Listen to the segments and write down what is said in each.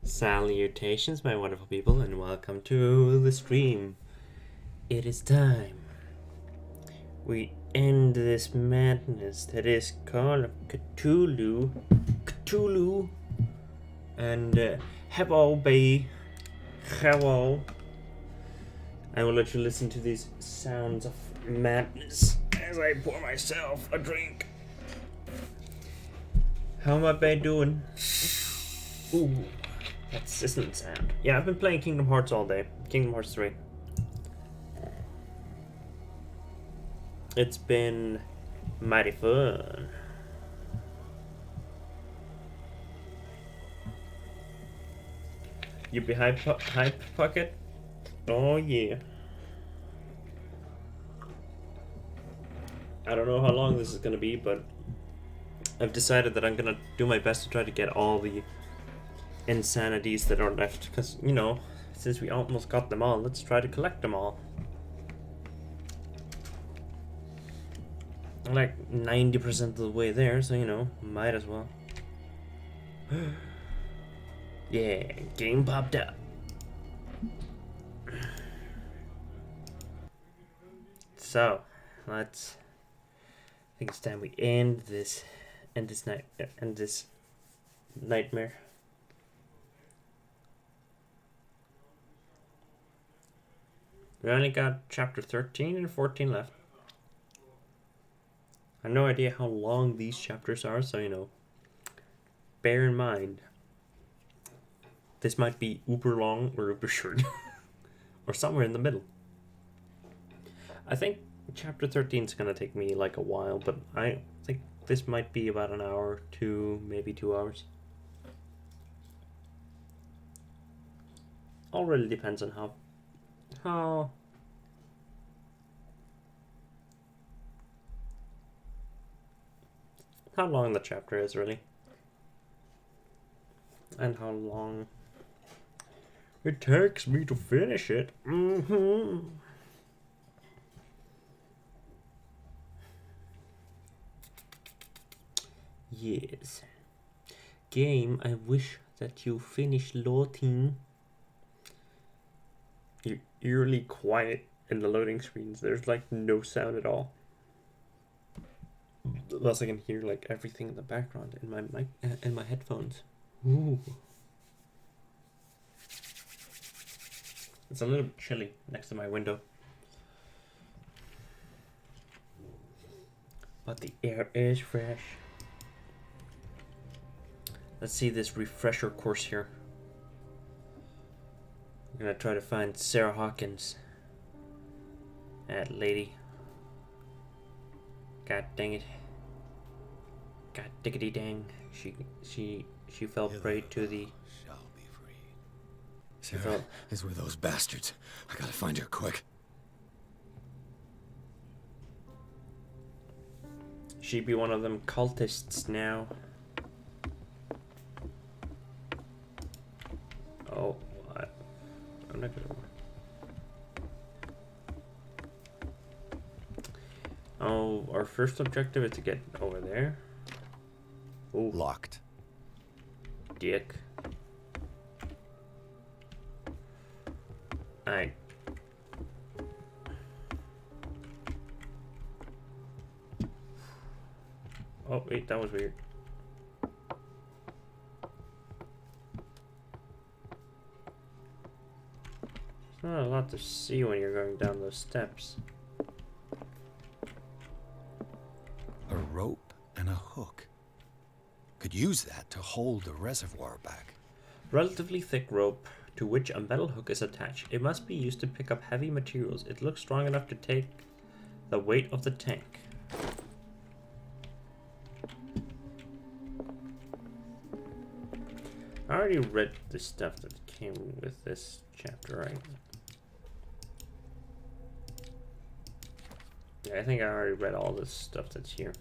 Salutations, my wonderful people, and welcome to the stream. It is time. We end this madness that is Call of Cthulhu. And hello, baby. Hello. I will let you listen to these sounds of madness as I pour myself a drink. How am I doing? Ooh. That's sizzling sound. Yeah, I've been playing Kingdom Hearts all day. Kingdom Hearts 3. It's been mighty fun. You be hype pocket? Oh yeah. I don't know how long this is gonna be, but I've decided that I'm gonna do my best to try to get all the insanities that are left, because, you know, since we almost got them all, let's try to collect them all. I'm like 90% of the way there, so, you know, might as well. Yeah, game popped up. So, I think it's time we end this nightmare. We only got chapter 13 and 14 left. I have no idea how long these chapters are, so, you know, bear in mind, this might be uber long or uber short, or somewhere in the middle. I think chapter 13 is going to take me like a while, but I think this might be about an hour to maybe 2 hours. All really depends on how long the chapter is, really, and how long it takes me to finish it. Yes. Game, I wish that you finish loading. You're eerily quiet in the loading screens. There's like no sound at all. Thus I can hear like everything in the background in my mic, in my headphones. Ooh. It's a little bit chilly next to my window, but the air is fresh. Let's see this refresher course here. I'm gonna try to find Sarah Hawkins. That lady. God dang it. God diggity dang. She fell prey to the... Shall be free. Sarah is with those bastards. I gotta find her quick. She be one of them cultists now. Oh, what? I'm not gonna... Oh, our first objective is to get over there. Ooh. Locked. Dick. Alright. Oh, wait, that was weird. There's not a lot to see when you're going down those steps. A rope and a hook. Could use that to hold the reservoir back. Relatively thick rope to which a metal hook is attached. It must be used to pick up heavy materials. It looks strong enough to take the weight of the tank. I already read the stuff that came with this chapter, right? Yeah, I think I already read all this stuff that's here.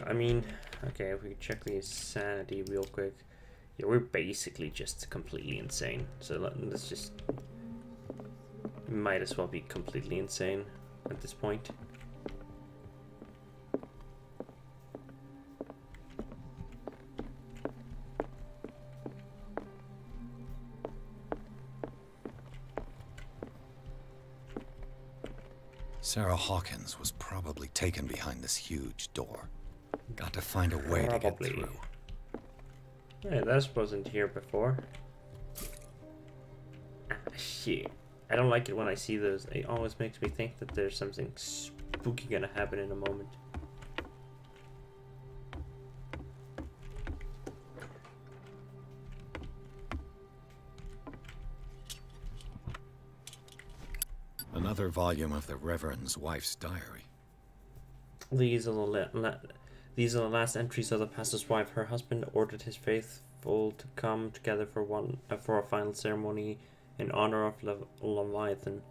I mean, okay, if we check the insanity real quick. Yeah, we're basically just completely insane. So let's just... Might as well be completely insane at this point. Sarah Hawkins was probably taken behind this huge door. Got to find a way to get through. Yeah, that wasn't here before. Ah, shit. I don't like it when I see those. It always makes me think that there's something spooky gonna happen in a moment. Another volume of the Reverend's wife's diary. These are the last entries of the pastor's wife. Her husband ordered his faithful to come together for a final ceremony in honor of Leviathan.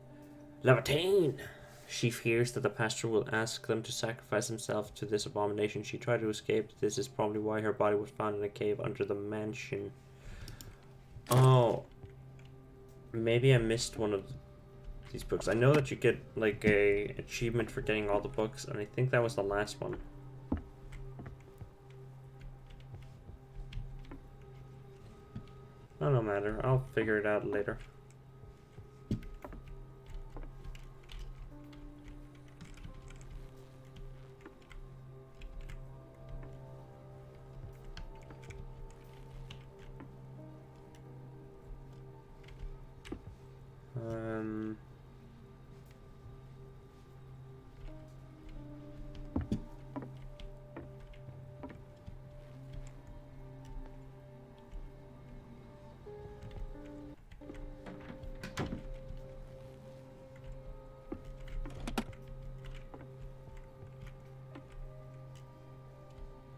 Leviathan! She fears that the pastor will ask them to sacrifice themselves to this abomination. She tried to escape. This is probably why her body was found in a cave under the mansion. Oh. Maybe I missed one of these books. I know that you get like a achievement for getting all the books, and I think that was the last one. Oh, no matter. I'll figure it out later.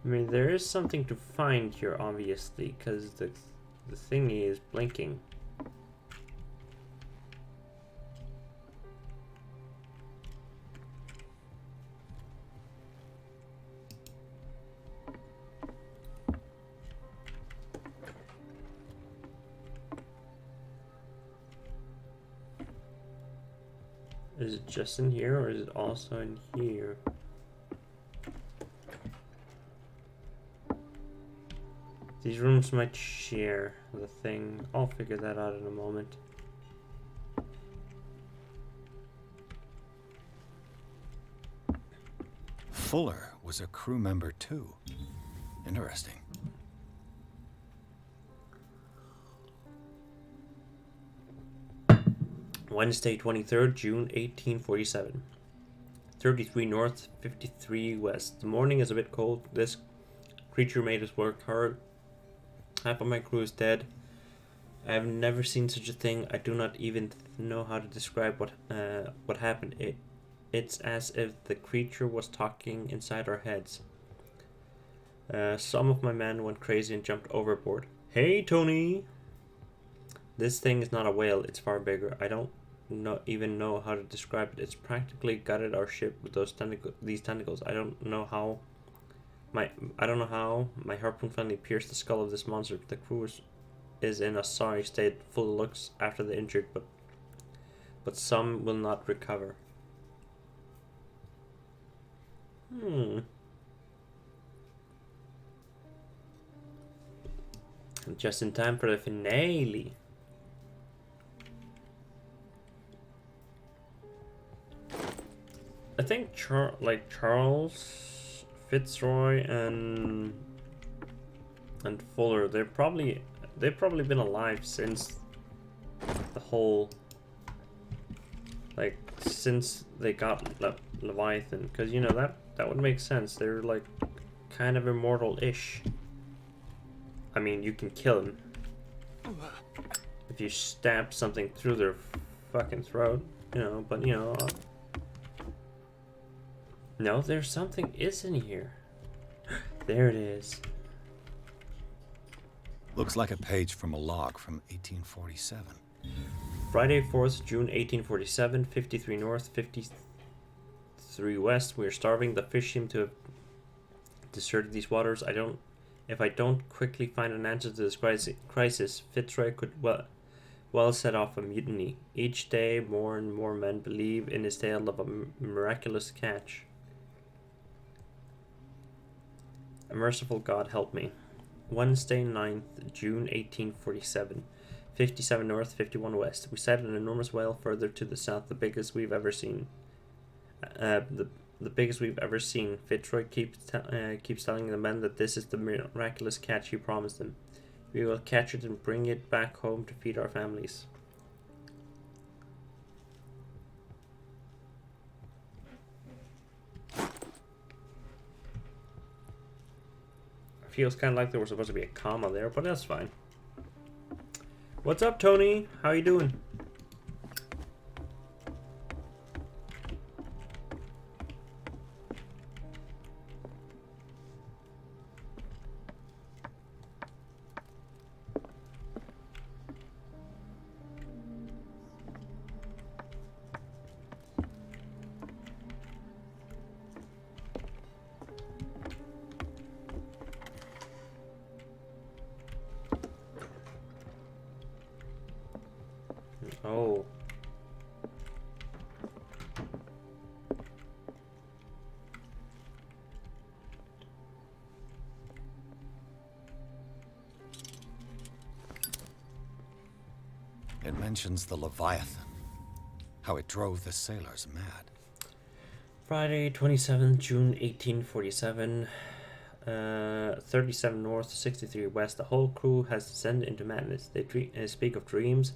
I mean, there is something to find here, obviously, because the thingy is blinking. Is it just in here, or is it also in here? These rooms might share the thing. I'll figure that out in a moment. Fuller was a crew member too. Interesting. Wednesday, 23rd June, 1847. 33 north, 53 west. The morning is a bit cold. This creature made us work hard. Half of my crew is dead. I have never seen such a thing. I do not even know how to describe what happened. It's as if the creature was talking inside our heads. Some of my men went crazy and jumped overboard. Hey, Tony! This thing is not a whale. It's far bigger. I don't even know how to describe it. It's practically gutted our ship with these tentacles. I don't know how my harpoon finally pierced the skull of this monster. The crew is in a sorry state, full of looks after the injured, but some will not recover. Just in time for the finale. I think Charles Fitzroy and Fuller, they've probably been alive since the whole, like, since they got Leviathan, because you know that would make sense. They're like kind of immortal-ish. I mean, you can kill them if you stab something through their fucking throat, you know, but you know. No, there's something is in here. There it is. Looks like a page from a log from 1847. Friday, 4th June, 1847, 53 north, 53 west. We are starving. The fish seem to have deserted these waters. If I don't quickly find an answer to this crisis, Fitzroy could well set off a mutiny. Each day, more and more men believe in his tale of a miraculous catch. A merciful God help me. Wednesday, 9th June, 1847. 57 north, 51 west. We sighted an enormous whale further to the south, the biggest we've ever seen. The biggest we've ever seen. Fitzroy keeps telling the men that this is the miraculous catch he promised them. We will catch it and bring it back home to feed our families. Feels kind of like there was supposed to be a comma there, but that's fine. What's up, Tony? How you doing? Oh. It mentions the Leviathan, how it drove the sailors mad. Friday, 27th June 1847. 37 north, 63 west. The whole crew has descended into madness. They speak of dreams,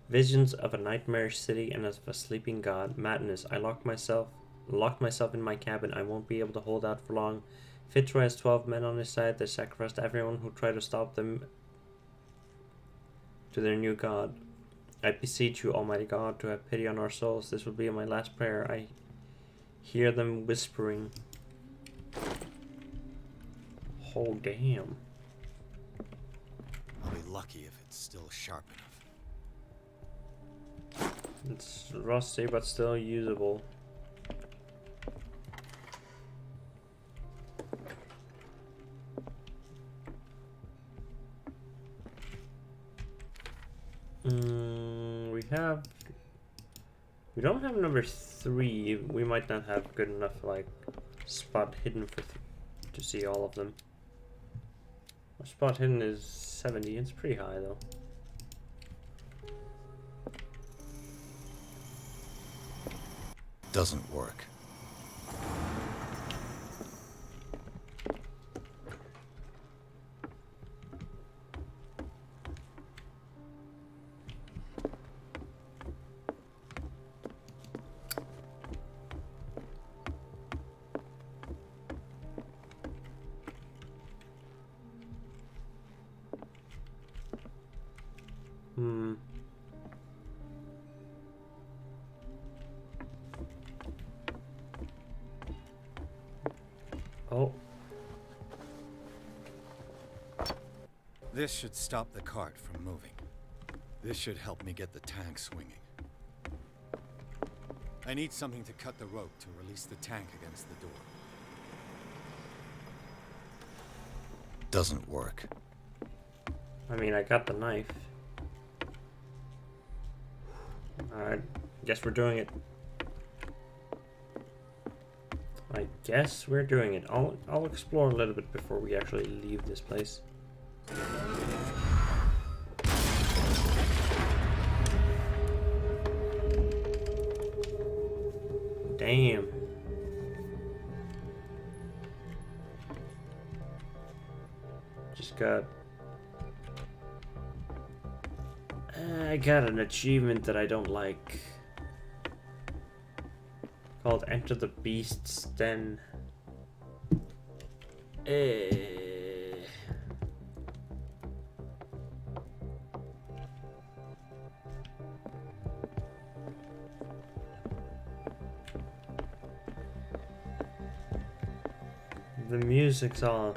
visions of a nightmarish city and of a sleeping god. Madness. I locked myself in my cabin. I won't be able to hold out for long. Fitzroy has 12 men on his side. They sacrificed everyone who tried to stop them to their new god. I beseech you, Almighty God, to have pity on our souls. This will be my last prayer. I hear them whispering. Oh, damn. I'll be lucky if it's still sharp enough. It's rusty, but still usable. We don't have number 3. We might not have good enough like spot hidden for to see all of them. Our spot hidden is 70. It's pretty high though. Doesn't work. Oh. This should stop the cart from moving. This should help me get the tank swinging. I need something to cut the rope to release the tank against the door. Doesn't work. I mean, I got the knife. Alright, guess we're doing it. I guess we're doing it. I'll explore a little bit before we actually leave this place. Damn. Just got... I got an achievement that I don't like. Called Enter the Beast's Den. The music's on.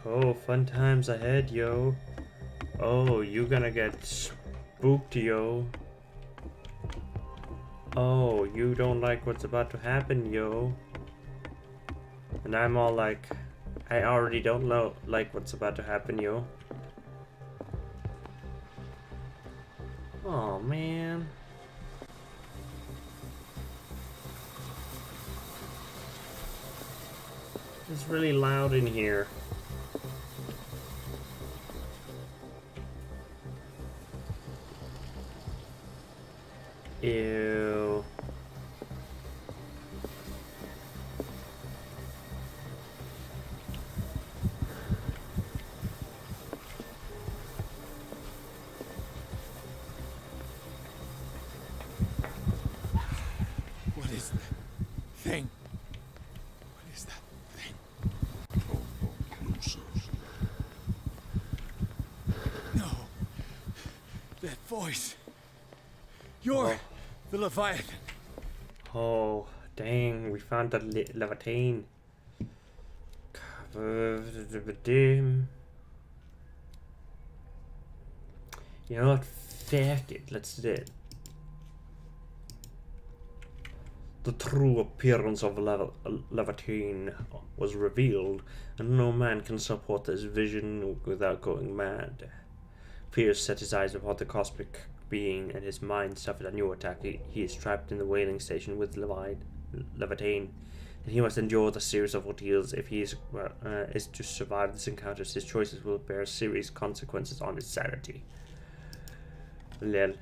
Oh, fun times ahead, yo. Oh, you gonna get spooked, yo. Oh, you don't like what's about to happen, yo. And I'm all like, I already don't like what's about to happen, yo. Oh, man. It's really loud in here. Ew. That voice. You're the Leviathan. Oh, dang, we found the Leviathan. You know what? Fuck it, let's do it. The true appearance of Leviathan was revealed, and no man can support this vision without going mad. Fear set his eyes upon the cosmic being, and his mind suffered a new attack. He is trapped in the whaling station with Leviathan, and he must endure the series of ordeals. If he is to survive this encounter, his choices will bear serious consequences on his sanity. Lel.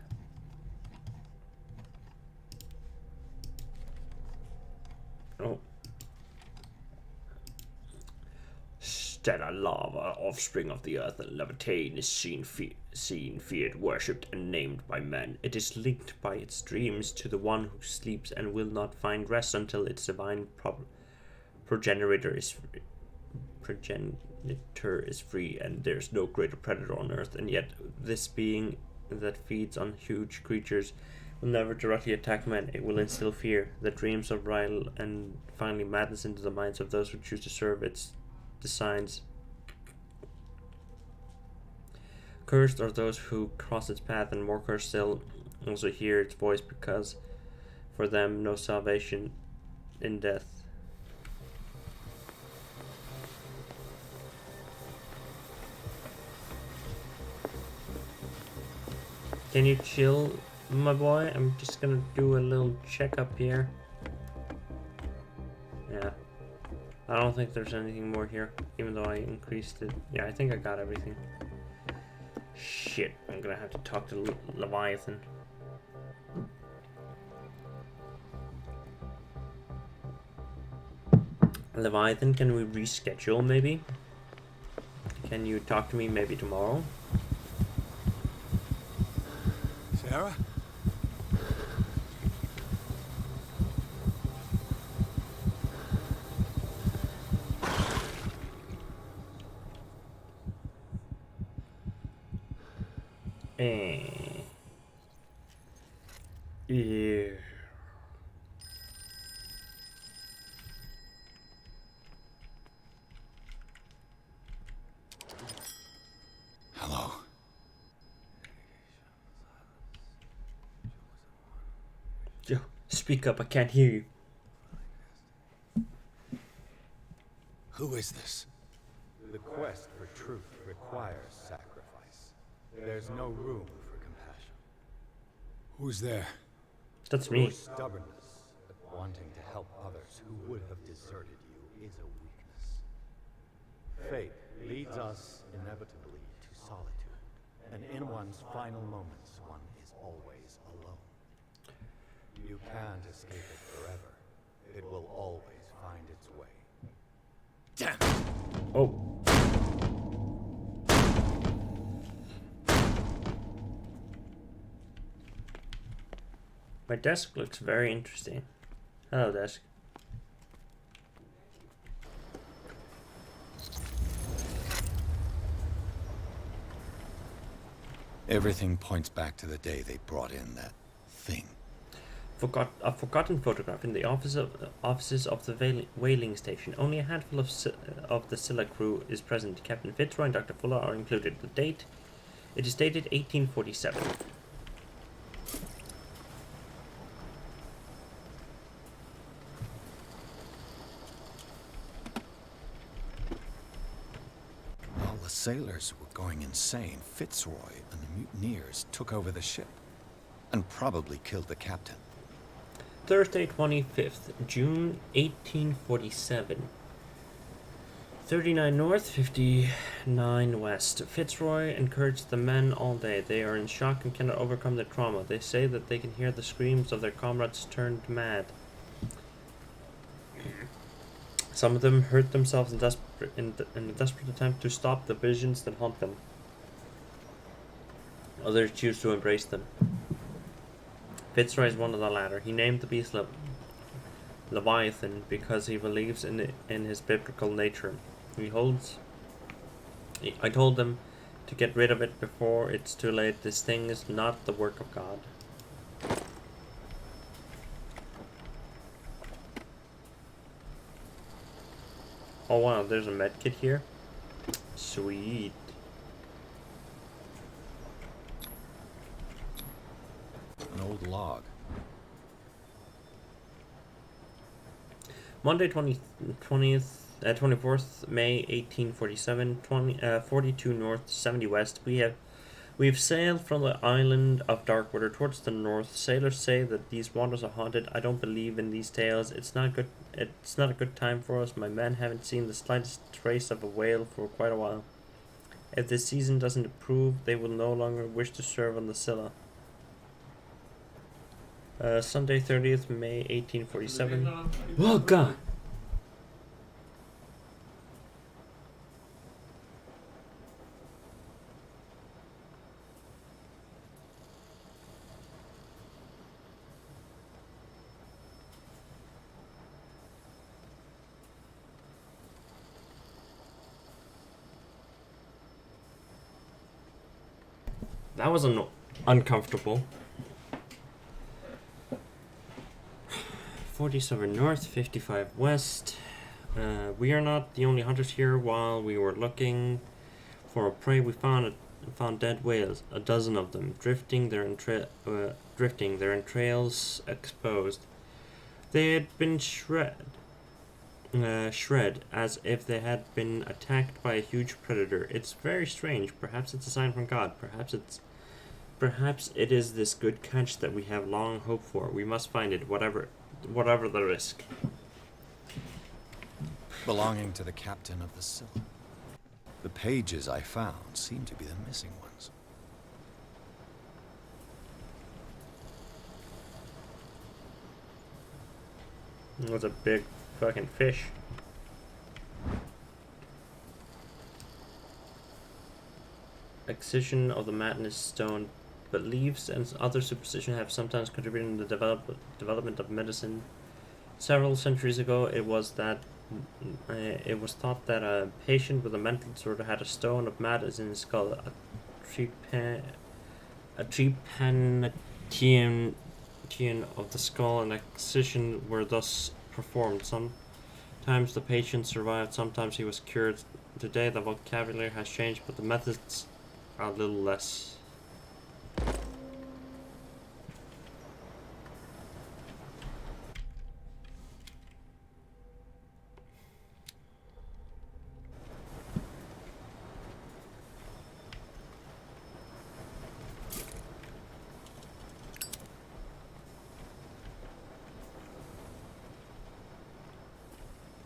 Oh. Stellar lava, offspring of the earth, the Leviathan is seen, feared, worshipped, and named by men. It is linked by its dreams to the one who sleeps and will not find rest until its divine progenitor is free, and there's no greater predator on earth. And yet, this being that feeds on huge creatures will never directly attack men. It will instill fear, the dreams of rile, and finally madness into the minds of those who choose to serve its designs. Cursed are those who cross its path, and more cursed still also hear its voice, because for them no salvation in death. Can you chill, my boy? I'm just gonna do a little checkup here. Yeah. I don't think there's anything more here, even though I increased it. Yeah, I think I got everything. Shit, I'm gonna have to talk to Leviathan. Leviathan, can we reschedule maybe? Can you talk to me maybe tomorrow? Sarah? Yeah. Hello. Yo, speak up, I can't hear you. Who is this? The quest for truth requires sacrifice. There's no room for compassion. Who's there? That's Your me. stubbornness at wanting to help others who would have deserted you is a weakness. Fate leads us inevitably to solitude, and in one's final moments, one is always alone. You can't escape it forever. It will always find its way. Damn! Oh. My desk looks very interesting. Hello, desk. Everything points back to the day they brought in that thing. A forgotten photograph in the offices of the whaling station. Only a handful of the Scylla crew is present. Captain Fitzroy and Dr. Fuller are included. The date, it is dated 1847. While the sailors were going insane, Fitzroy and the mutineers took over the ship and probably killed the captain. Thursday, 25th June, 1847. 39 north, 59 west. Fitzroy encouraged the men all day. They are in shock and cannot overcome their trauma. They say that they can hear the screams of their comrades turned mad. Some of them hurt themselves in a desperate attempt to stop the visions that haunt them. Others choose to embrace them. Fitzroy is one of the latter. He named the beast Leviathan because he believes in his biblical nature. I told them to get rid of it before it's too late. This thing is not the work of God. Oh wow, there's a medkit here. Sweet. An old log. Monday 24th May 1847, 42 north, 70 west. We've sailed from the island of Darkwater towards the north. Sailors say that these waters are haunted. I don't believe in these tales. It's not good. It's not a good time for us. My men haven't seen the slightest trace of a whale for quite a while. If this season doesn't improve, they will no longer wish to serve on the Scylla. Sunday 30th May 1847. Oh God! That was uncomfortable. 47 north, 55 west. We are not the only hunters here. While we were looking for a prey, we found dead whales, a dozen of them, drifting, their entrails exposed. They had been shred as if they had been attacked by a huge predator. It's very strange. Perhaps it's a sign from God. Perhaps it is this good catch that we have long hoped for. We must find it, whatever the risk. Belonging to the captain of the Scylla. The pages I found seem to be the missing ones. It was a big fucking fish. Excision of the Madness Stone. Beliefs and other superstitions have sometimes contributed in the development of medicine. Several centuries ago, it was thought that a patient with a mental disorder had a stone of madness in his skull. A trepanation of the skull and excision were thus performed. Sometimes the patient survived, sometimes he was cured. Today, the vocabulary has changed, but the methods are a little less.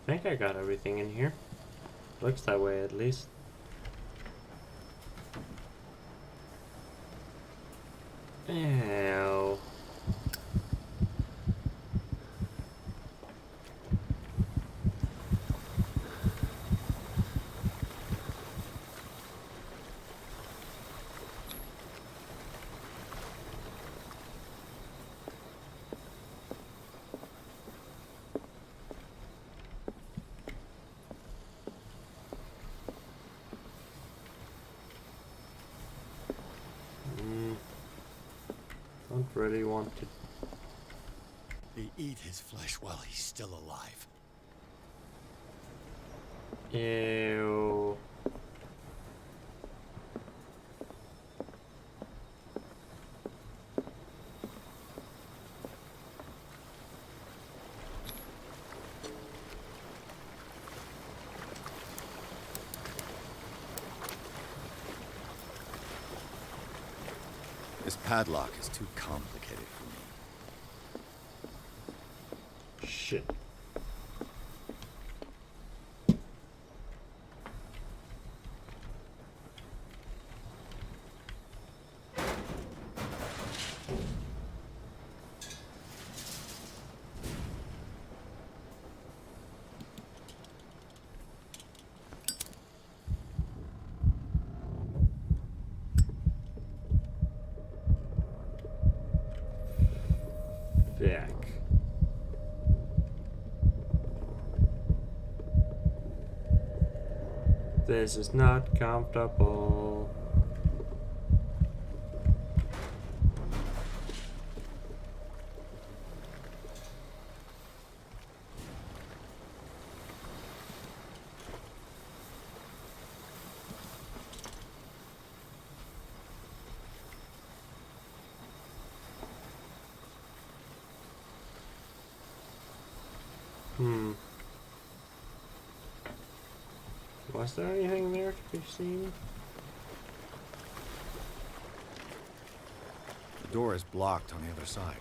I think I got everything in here. Looks that way, at least. Ow. Don't really want to. They eat his flesh while he's still alive. Ew. This padlock is too complicated for me. Shit. Back. This is not comfortable. Was there anything there to be seen? The door is blocked on the other side.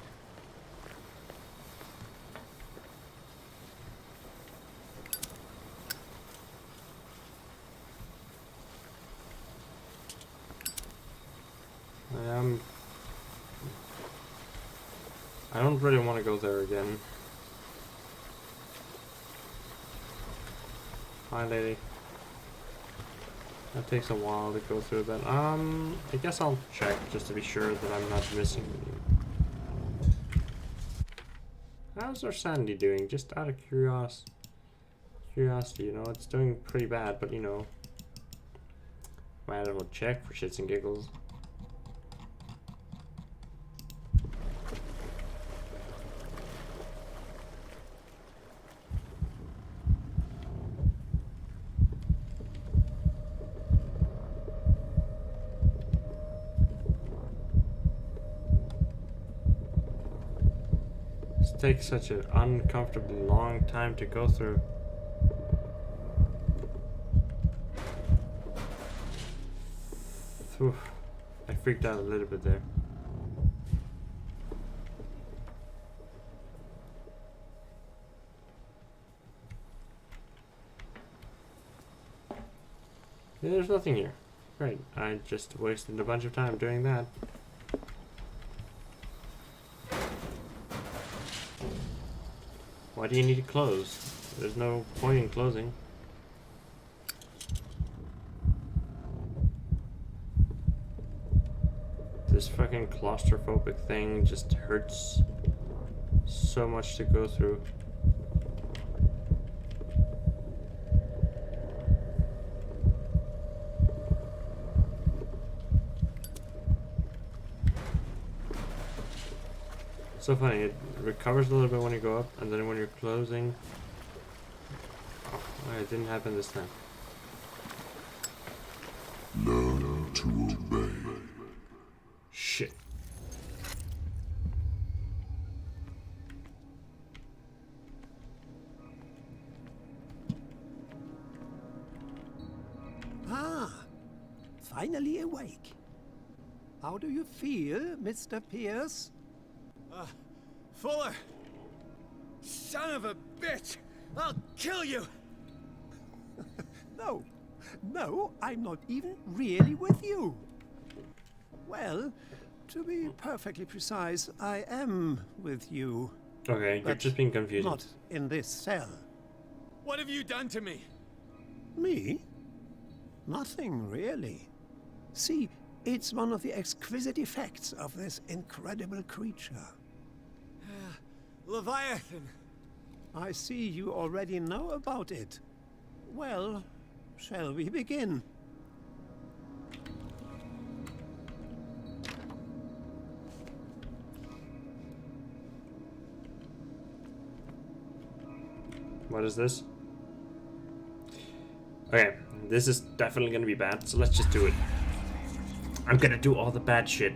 I don't really want to go there again. Hi, lady. That takes a while to go through that. I guess I'll check just to be sure that I'm not missing anything. How's our sanity doing? Just out of curiosity, you know, it's doing pretty bad, but you know, might as well check for shits and giggles. Takes such an uncomfortably long time to go through. Oof. I freaked out a little bit there. Yeah, there's nothing here. Great. I just wasted a bunch of time doing that. Why do you need to close? There's no point in closing. This fucking claustrophobic thing just hurts so much to go through. So funny, it recovers a little bit when you go up, and then when you're closing... Oh, it didn't happen this time. Learn to obey. Shit. Ah, finally awake. How do you feel, Mr. Pierce? Fuller! Son of a bitch! I'll kill you! No, I'm not even really with you. Well, to be perfectly precise, I am with you. Okay, you're But just being confusing. not in this cell. What have you done to me? Me? Nothing, really. See, it's one of the exquisite effects of this incredible creature. Leviathan! I see you already know about it. Well, shall we begin? What is this? Okay, this is definitely gonna be bad, so let's just do it. I'm gonna do all the bad shit.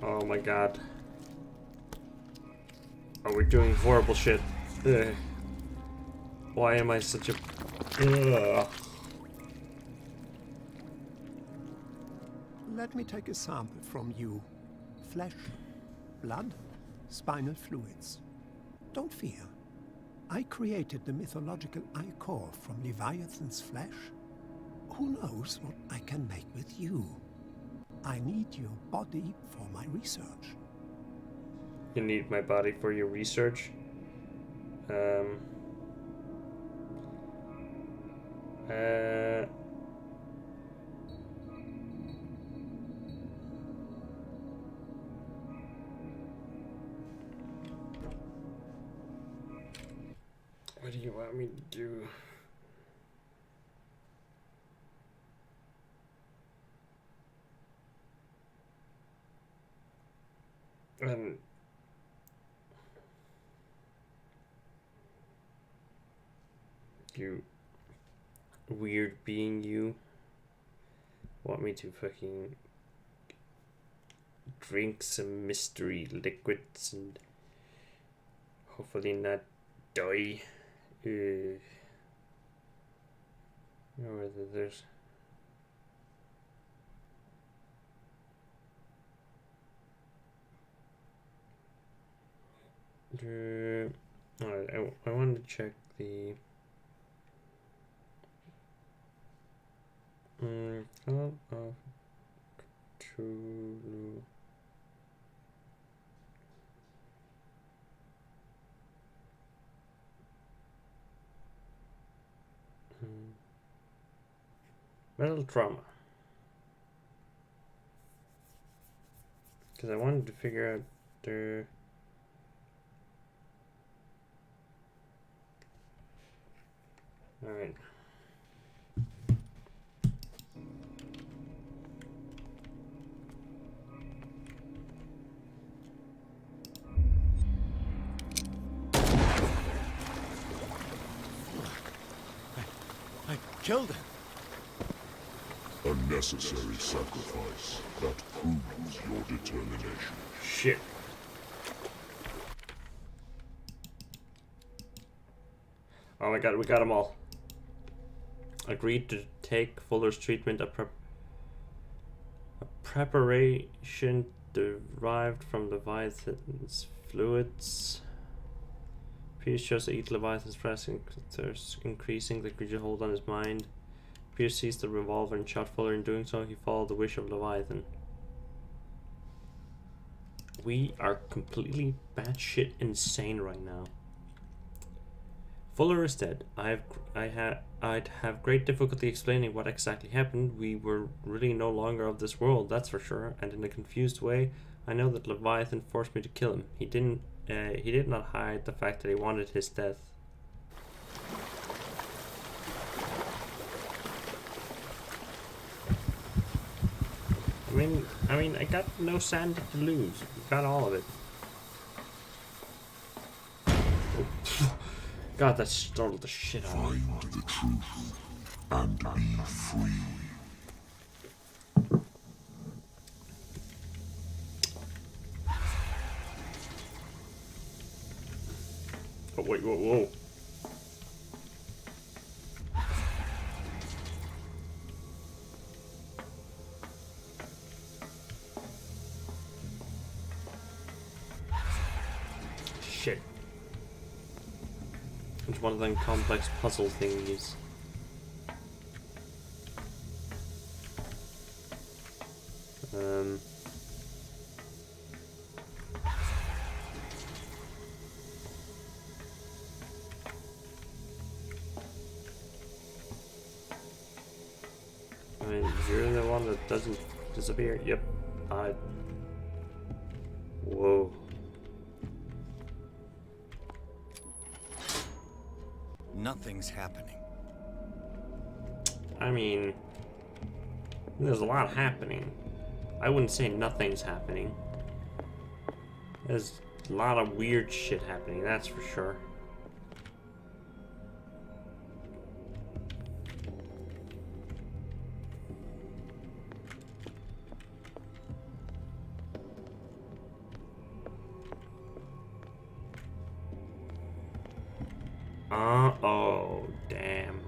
Oh my god. Oh, we're doing horrible shit. Ugh. Why am I such a... Ugh. Let me take a sample from you. Flesh, blood, spinal fluids. Don't fear. I created the mythological ichor from Leviathan's flesh. Who knows what I can make with you? I need your body for my research. You need my body for your research. What do you want me to do? You weird being, you want me to fucking drink some mystery liquids and hopefully not die. Or there's alright, I want to check the Call of Cthulhu. Metal trauma. Because I wanted to figure out the alright. I killed him. A necessary sacrifice that proves your determination. Shit. Oh my god, we got them all. Agreed to take Fuller's treatment, a preparation derived from Leviathan's fluids. Pierce shows that each Leviathan's pressing, increasing the creature's hold on his mind. Pierce seized the revolver and shot Fuller. In doing so, he followed the wish of Leviathan. We are completely batshit insane right now. Fuller is dead. I'd have great difficulty explaining what exactly happened. We were really no longer of this world, that's for sure. And in a confused way, I know that Leviathan forced me to kill him. He did not hide the fact that he wanted his death. I mean, I got no sand to lose. Got all of it. Oh, God, that startled the shit out of me. Find the truth and be free. Oh, wait, whoa, whoa. Shit. It's one of them complex puzzle thingies. I mean, you're the one that doesn't disappear. Yep. Whoa. Nothing's happening. I mean, there's a lot happening. I wouldn't say nothing's happening. There's a lot of weird shit happening, that's for sure. Oh, damn.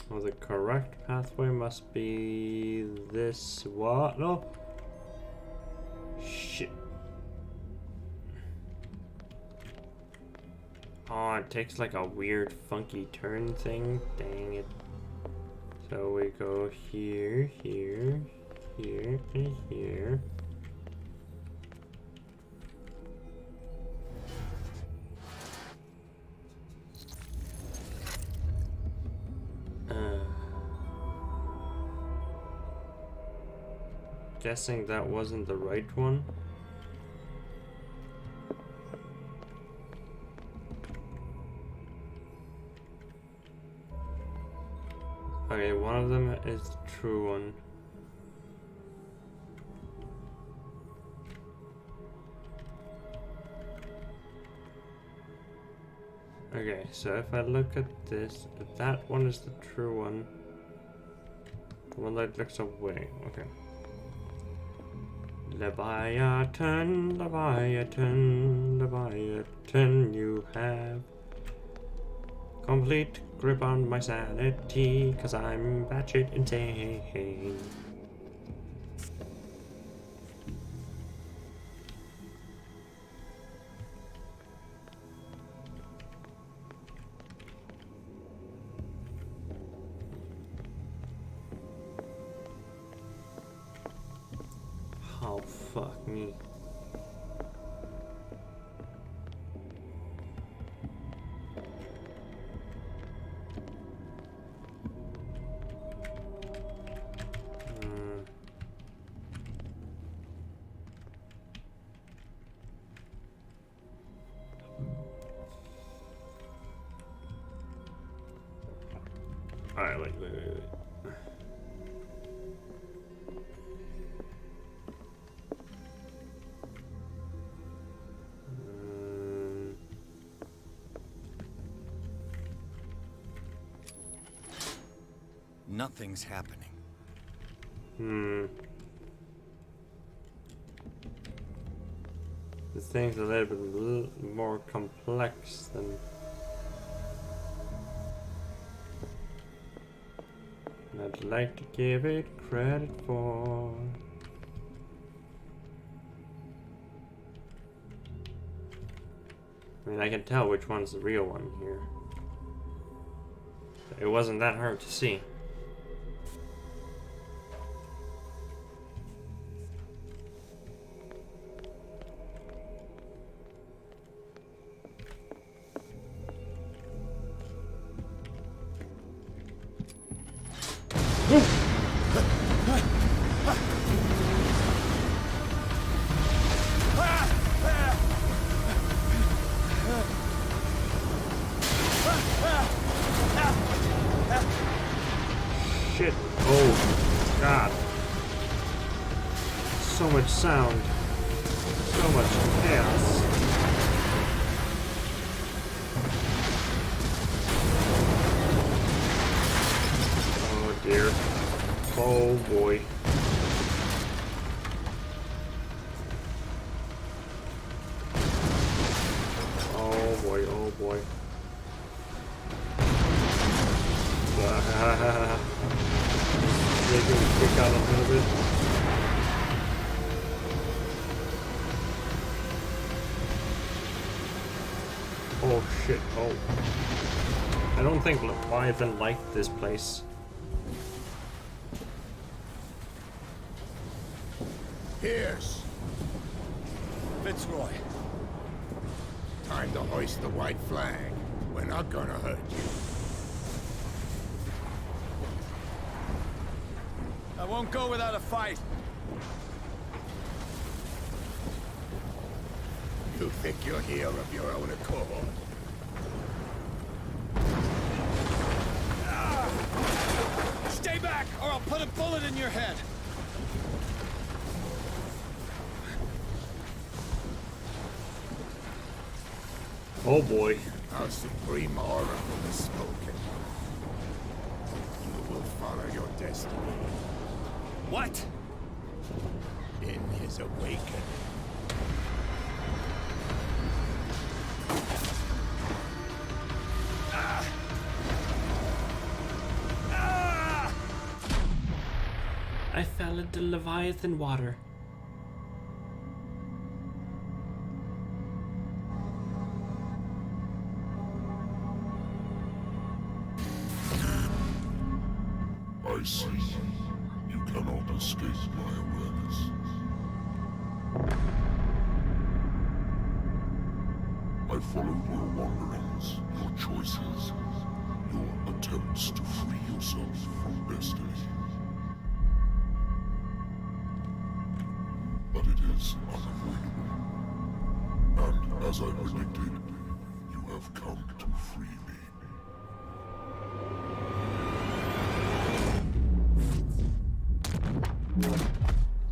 Well, the correct pathway must be this. What? No. Shit. Oh, it takes like a weird, funky turn thing. Dang it. So we go here, here, here, and here. Guessing that wasn't the right one. Okay, one of them is the true one. Okay, so if I look at this, if that one is the true one, the one that looks away, okay. Leviathan, Leviathan, Leviathan, you have complete grip on my sanity, 'cause I'm batshit insane. Oh, fuck me. Alright, wait. Nothing's happening. This thing's a little bit more complex than I'd like to give it credit for. I mean, I can tell which one's the real one here. It wasn't that hard to see. Shit. Oh, God. So much sound. So much chaos. Oh, dear. Oh, boy. Oh, boy. Oh, boy. Maybe we kick out a little bit. Oh shit, oh. I don't think Leviathan liked this place. Pierce, Fitzroy. time to hoist the white flag. We're not gonna hurt you. I won't go without a fight. You think you're here of your own accord? Stay back, or I'll put a bullet in your head. Oh boy. Our supreme oracle has spoken. You will follow your destiny. What? In his awakening. I fell into Leviathan water. I see. You cannot escape my awareness. I followed your wanderings, your choices, your attempts to free yourself from destiny. But it is unavoidable. And as I predicted, you have come to free me.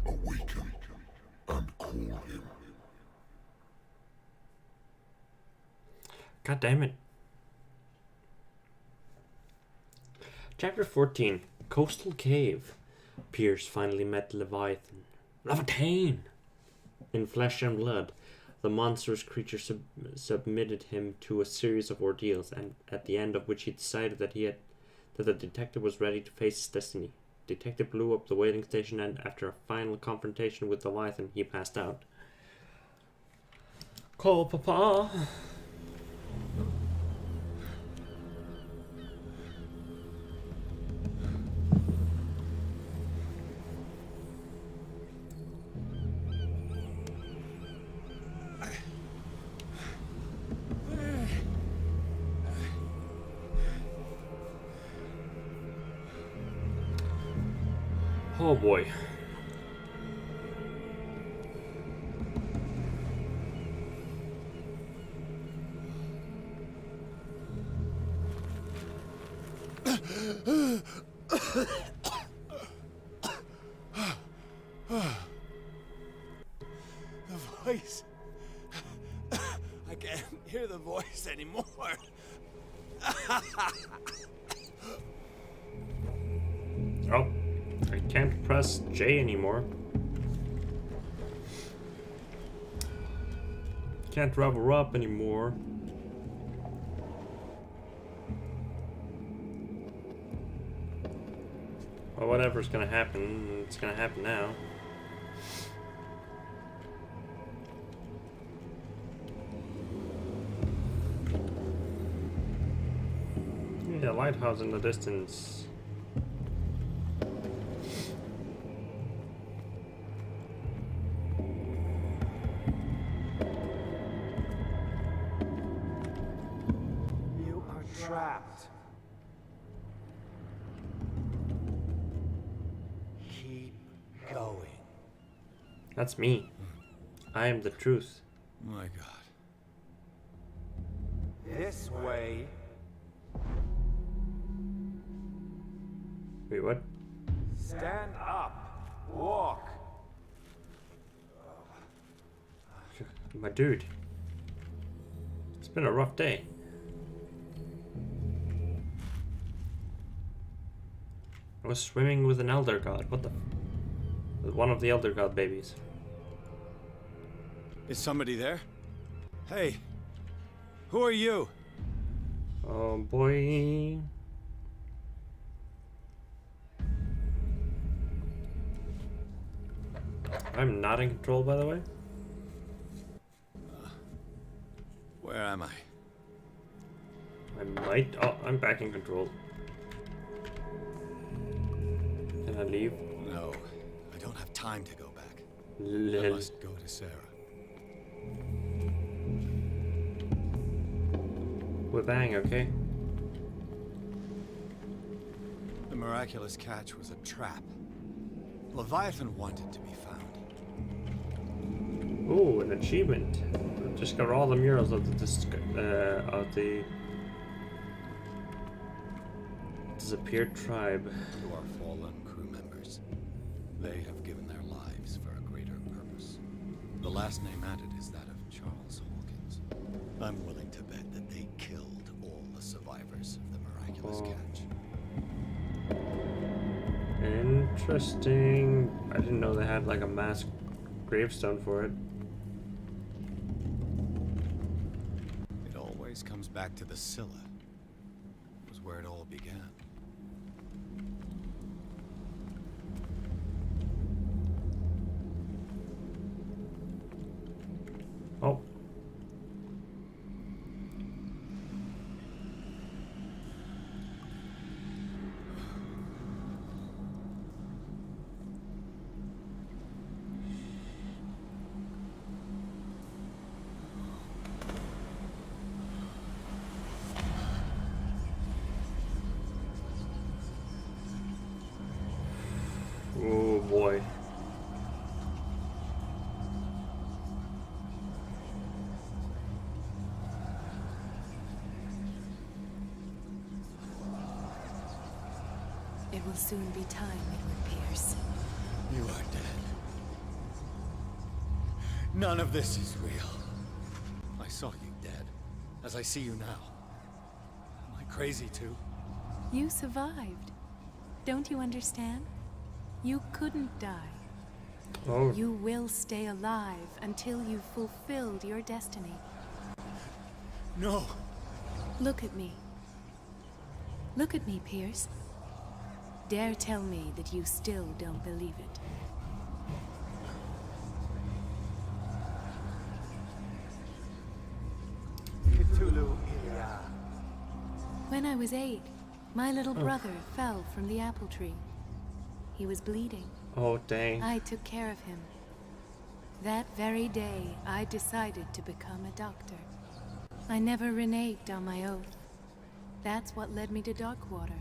Awaken and call him. God damn it. Chapter 14. Coastal Cave. Pierce finally met Leviathan. Leviathan! In flesh and blood. The monstrous creature submitted him to a series of ordeals, and at the end of which he decided that the detective was ready to face his destiny. Detective blew up the whaling station, and after a final confrontation with the Leviathan, he passed out. Call Papa! Oh boy. The voice. I can't hear the voice anymore. Oh, I can't press J anymore. Can't level up anymore. Well, whatever's gonna happen, it's gonna happen now. Yeah, lighthouse in the distance. You are trapped. Keep going. That's me. I am the truth. My God. This way. Wait, what? Stand up. Walk. My dude. It's been a rough day. I was swimming with an elder god. What the? With one of the elder god babies. Is somebody there? Hey, who are you? Oh boy. I'm not in control, by the way. Where am I? I might. Oh, I'm back in control. Can I leave? No, I don't have time to go back. I Lil. must go to Sarah. With bang, okay? The miraculous catch was a trap. Leviathan wanted to be found. Ooh, an achievement. Just got all the murals of the disappeared tribe. To our fallen crew members. They have given their lives for a greater purpose. The last name added is that of Charles Hawkins. I'm willing to bet that they killed all the survivors of the miraculous catch. Interesting. I didn't know they had like a mass gravestone for it. It always comes back to the Scylla. It was where it all began. Oh. Oh boy. It will soon be time, Edward Pierce. You are dead. None of this is real. I saw you dead, as I see you now. Am I crazy too? You survived. Don't you understand? You couldn't die. Oh, You will stay alive until you've fulfilled your destiny. No. Look at me. Look at me, Pierce. Dare tell me that you still don't believe it. Cthulhu Ilia. When I was 8, my little brother fell from the apple tree. He was bleeding. oh dang. I took care of him. That very day, I decided to become a doctor. I never reneged on my oath. That's what led me to Darkwater.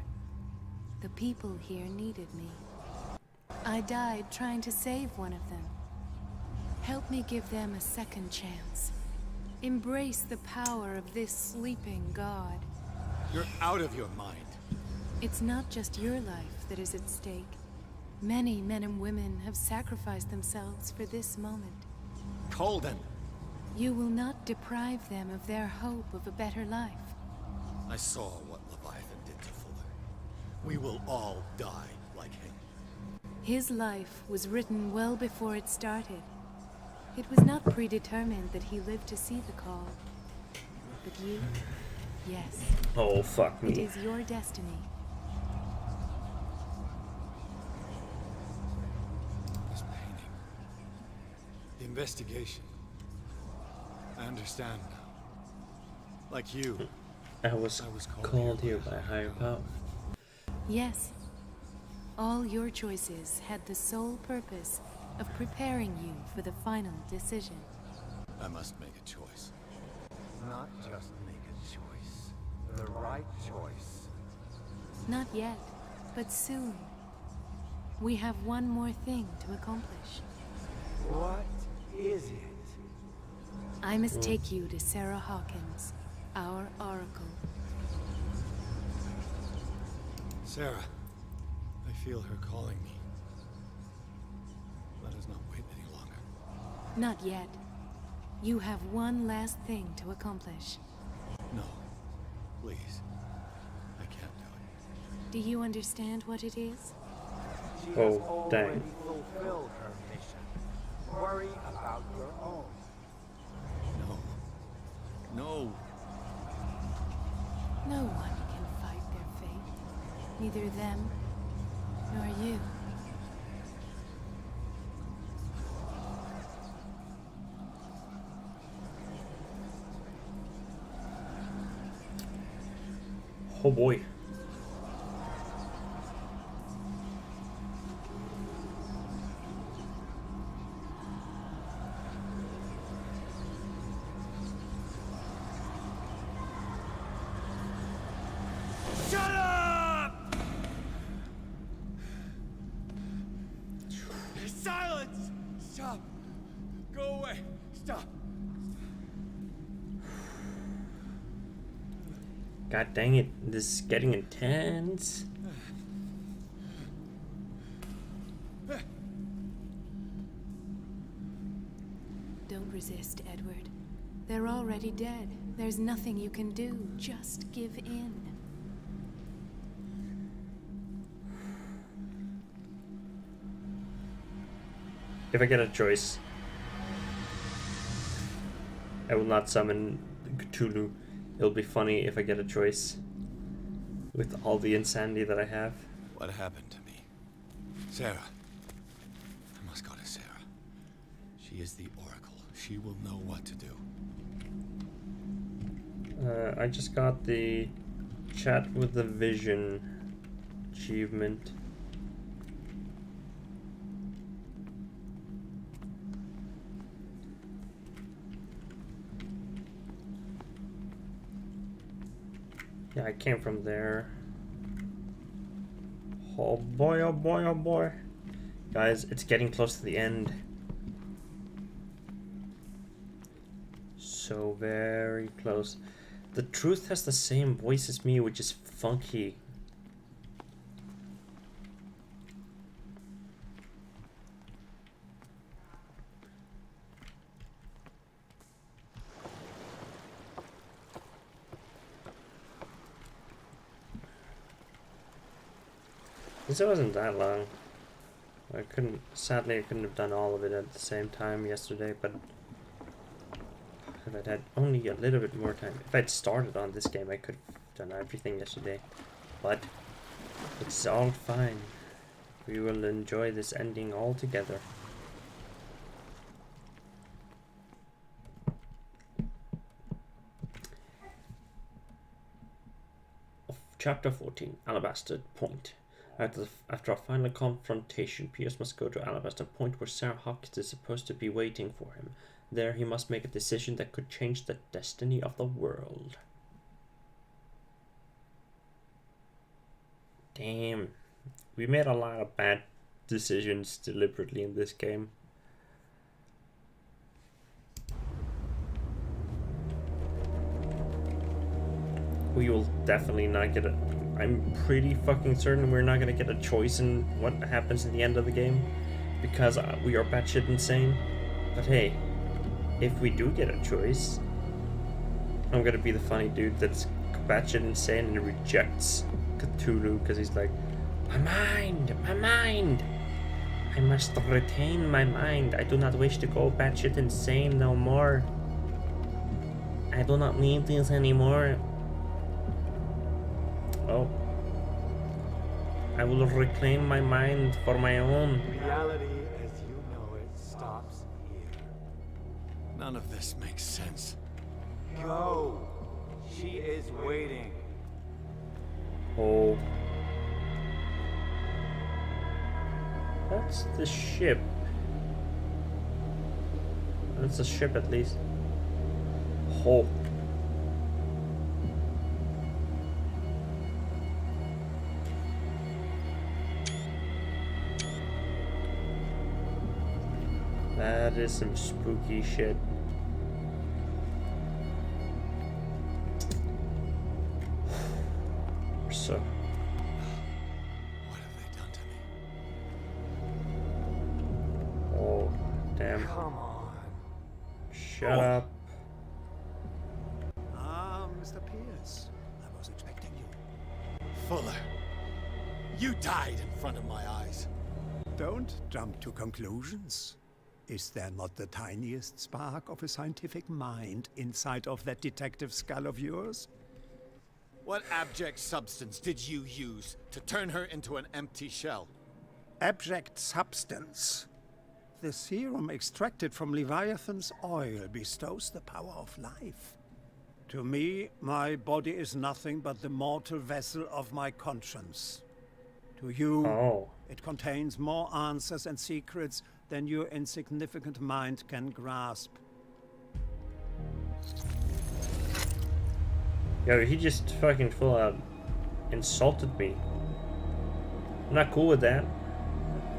The people here needed me. I died trying to save one of them. Help me give them a second chance. Embrace the power of this sleeping god. You're out of your mind. It's not just your life that is at stake. Many men and women have sacrificed themselves for this moment. Colden! You will not deprive them of their hope of a better life. I saw what Leviathan did to Fuller. We will all die like him. His life was written well before it started. It was not predetermined that he lived to see the call. But you, yes, Oh, fuck it me. is your destiny. This painting. The investigation. I understand now. Like you. I was called here by a higher power. Yes, all your choices had the sole purpose of preparing you for the final decision. I must make a choice. Not just make a choice. The right choice. Not yet, but soon. We have one more thing to accomplish. What is it? I must take you to Sarah Hawkins, our oracle. Sarah. I feel her calling me. Let us not wait any longer. Not yet. You have one last thing to accomplish. No. Please. I can't do it. Do you understand what it is? She Oh, has already dang. fulfilled her mission. Worry about your own. No. No. No one can fight their fate. Neither them, nor you. Oh boy. Shut up! Silence! Stop! Go away! Stop! God dang it. This is getting intense. Don't resist, Edward. They're already dead. There's nothing you can do. Just give in. If I get a choice, I will not summon Cthulhu. It'll be funny if I get a choice with all the insanity that I have. What happened to me? Sarah. I must go to Sarah. She is the Oracle. She will know what to do. I just got the chat with the vision achievement. Yeah, I came from there. Oh boy, oh boy, oh boy. Guys, it's getting close to the end. So very close. The truth has the same voice as me, which is funky. This wasn't that long. Sadly I couldn't have done all of it at the same time yesterday, but if I'd had only a little bit more time. If I'd started on this game, I could have done everything yesterday. But it's all fine. We will enjoy this ending all together. Chapter 14, Alabaster Point. After a final confrontation, Pierce must go to Alabaster Point, where Sarah Hawkins is supposed to be waiting for him. There he must make a decision that could change the destiny of the world. Damn. We made a lot of bad decisions deliberately in this game. We will definitely not get a... I'm pretty fucking certain we're not gonna get a choice in what happens at the end of the game, because we are batshit insane. But hey, if we do get a choice, I'm gonna be the funny dude that's batshit insane and rejects Cthulhu because he's like, my mind! I must retain my mind. I do not wish to go batshit insane no more. I do not need this anymore. Oh. I will reclaim my mind for my own. Reality as you know it stops here. None of this makes sense. Go! She is waiting. Oh. That's the ship. That's a ship at least. Oh. That is some spooky shit. So. What have they done to me? Oh, damn. Come on. Shut up. Ah, Mr. Pierce. I was expecting you. Fuller, you died in front of my eyes. Don't jump to conclusions. Is there not the tiniest spark of a scientific mind inside of that detective skull of yours? What abject substance did you use to turn her into an empty shell? Abject substance. The serum extracted from Leviathan's oil bestows the power of life. To me, my body is nothing but the mortal vessel of my conscience. To you, it contains more answers and secrets than your insignificant mind can grasp. Yo, he just fucking full out insulted me. I'm not cool with that.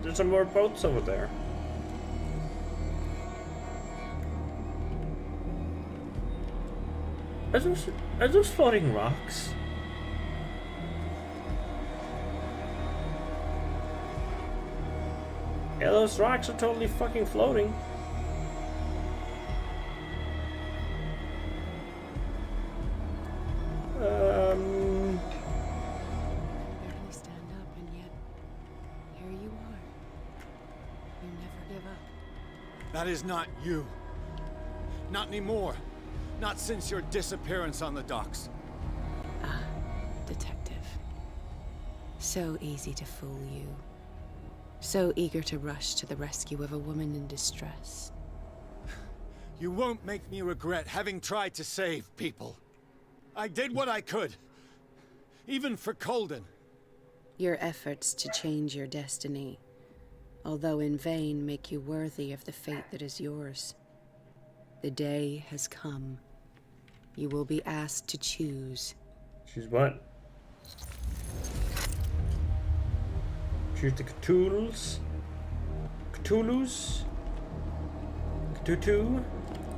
There's some more boats over there. Are those floating rocks? Yeah, those rocks are totally fucking floating. Barely stand up, and yet here you are. You never give up. That is not you. Not anymore. Not since your disappearance on the docks. Ah, detective. So easy to fool you. So eager to rush to the rescue of a woman in distress. You won't make me regret having tried to save people. I did what I could. Even for Colden. Your efforts to change your destiny, although in vain, make you worthy of the fate that is yours. The day has come. You will be asked to choose. Choose what? Choose the Cthulhus? Cthulhus? Cthulhu?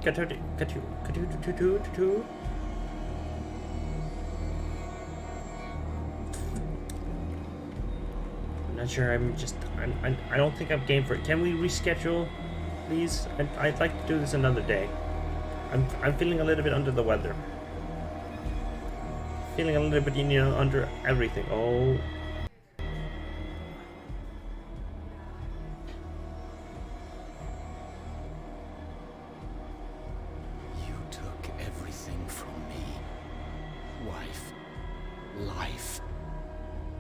Cthulhu? I'm not sure. I don't think I'm game for it. Can we reschedule, please? I'd like to do this another day. I'm feeling a little bit under the weather. Feeling a little bit, under everything. Oh.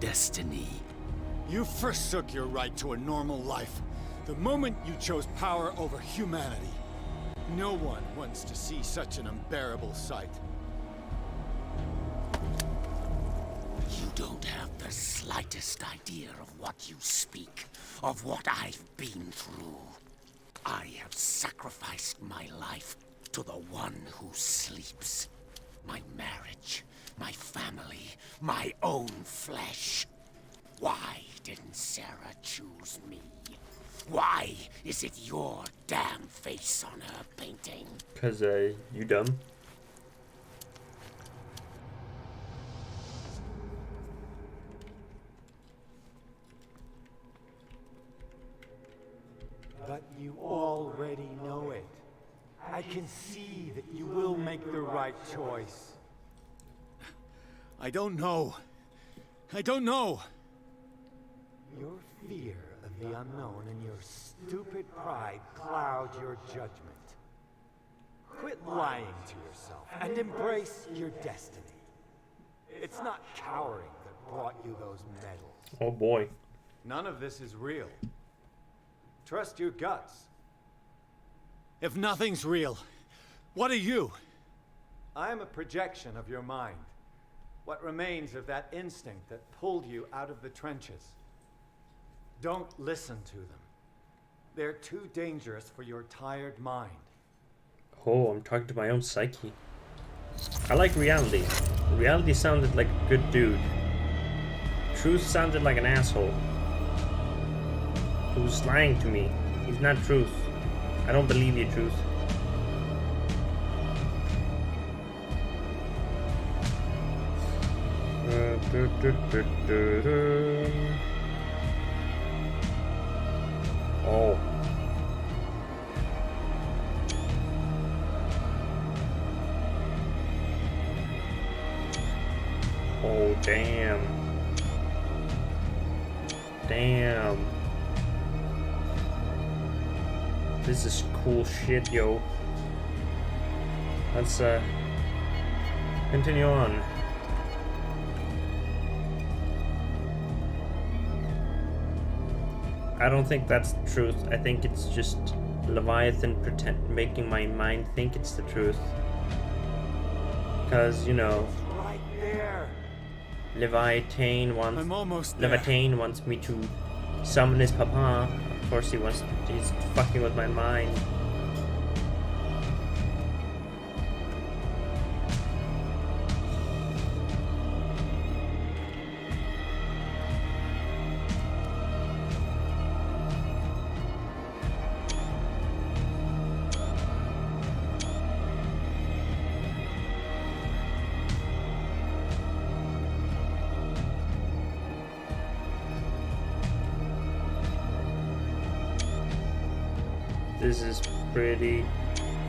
destiny. You forsook your right to a normal life the moment you chose power over humanity. No one wants to see such an unbearable sight. You don't have the slightest idea of what you speak, of what I've been through. I have sacrificed my life to the one who sleeps. My marriage, my family, my own flesh. Why didn't Sarah choose me? Why is it your damn face on her painting? 'Cause, you dumb. But you already know it. I can see that you will make the right choice. I don't know. I don't know. Your fear of the unknown and your stupid pride cloud your judgment. Quit lying to yourself and embrace your destiny. It's not cowering that brought you those medals. Oh boy. None of this is real. Trust your guts. If nothing's real, what are you? I am a projection of your mind. What remains of that instinct that pulled you out of the trenches. Don't listen to them. They're too dangerous for your tired mind. Oh, I'm talking to my own psyche. I like reality. Reality sounded like a good dude. Truth sounded like an asshole. Who's lying to me. He's not Truth. I don't believe you, Truth. Oh. Oh, damn. Damn. This is cool shit, yo. Let's, continue on. I don't think that's the truth. I think it's just Leviathan making my mind think it's the truth. Because, you know, Right there. Leviathan wants I'm almost there. Leviathan wants me to summon his papa. Of course he's fucking with my mind. This is pretty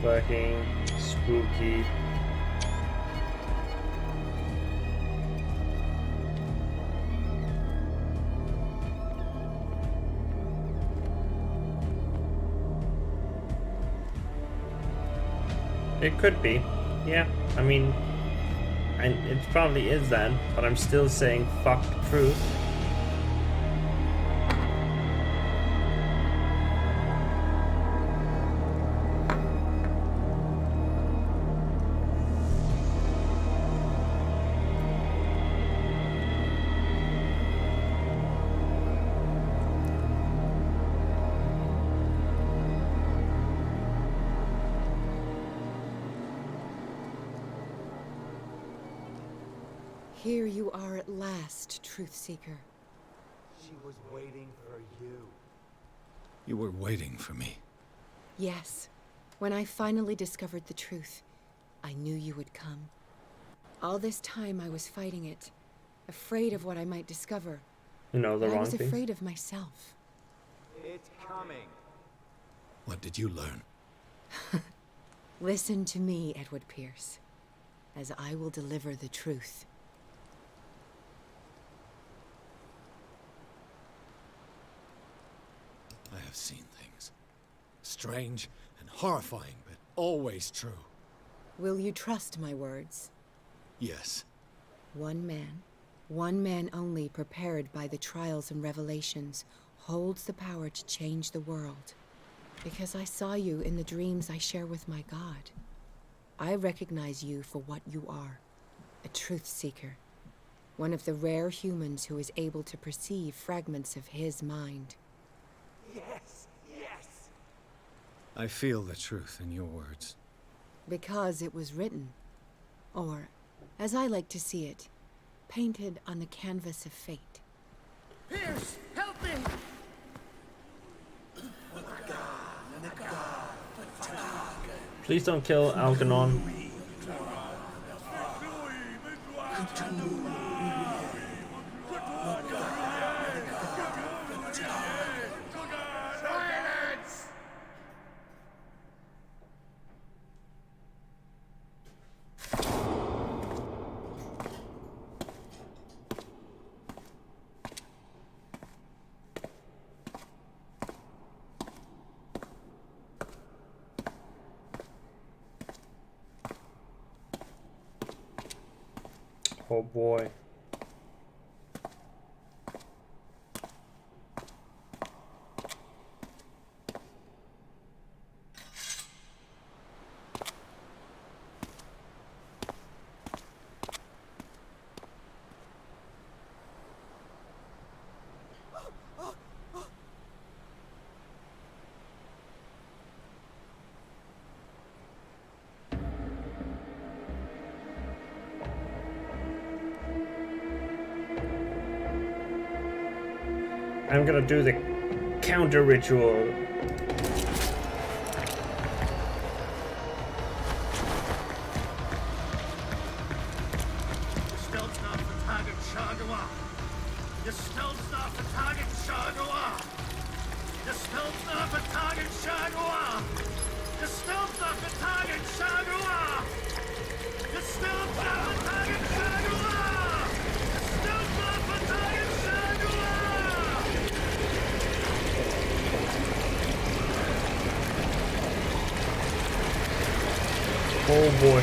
fucking spooky. It could be. Yeah, I mean, and it probably is that, but I'm still saying fuck the truth. Here you are at last, Truth Seeker. She was waiting for you. You were waiting for me. Yes. When I finally discovered the truth, I knew you would come. All this time I was fighting it, afraid of what I might discover. You know, the I wrong was things. afraid of myself. It's coming. What did you learn? Listen to me, Edward Pierce, as I will deliver the truth. I have seen things. Strange and horrifying, but always true. Will you trust my words? Yes. One man, One man only, prepared by the trials and revelations, holds the power to change the world. Because I saw you in the dreams I share with my God. I recognize you for what you are, a truth seeker. One of the rare humans who is able to perceive fragments of his mind. Yes, yes. I feel the truth in your words. Because it was written. Or, as I like to see it, painted on the canvas of fate. Pierce, help me! Please don't kill Algernon. Silence! Oh boy. I'm gonna do the counter ritual. The stealth's not for target Shagawa. The stealth's not for target Shagawa. The stealth's not for target Shagawa. The stealth's not for target Shagawa. The stealth's not for target Shagawa. The stealth's not for target Shagawa. Oh boy.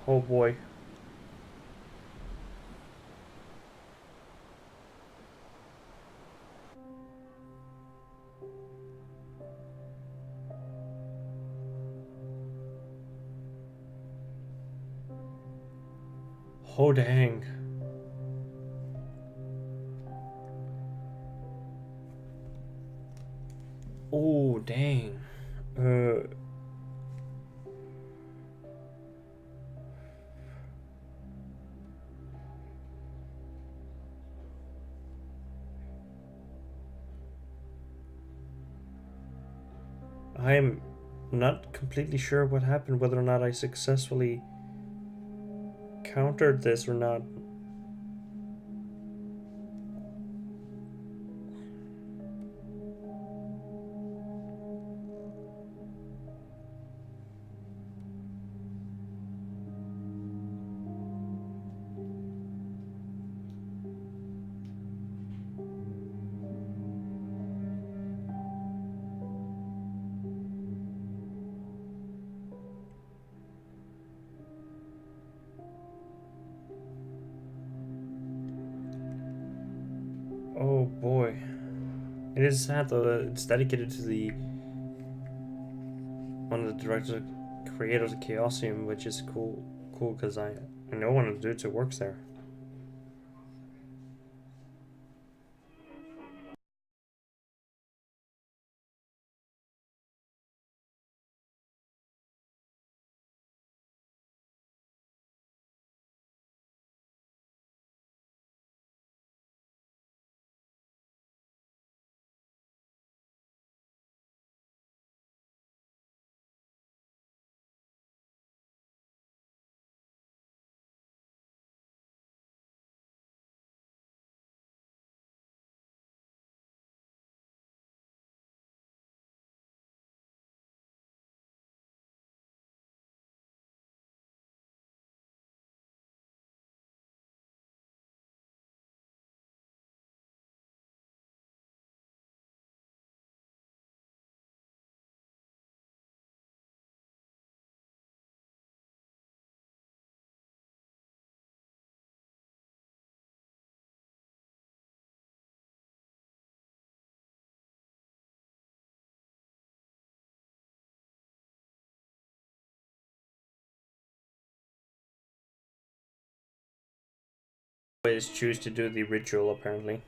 Oh boy. Oh dang. Oh dang. I'm not completely sure what happened, whether or not I successfully countered this or not. Oh boy. It is sad though that it's dedicated to the one of the directors, creators of Chaosium, which is cool because I know one of the dudes who works there. always choose to do the ritual, apparently.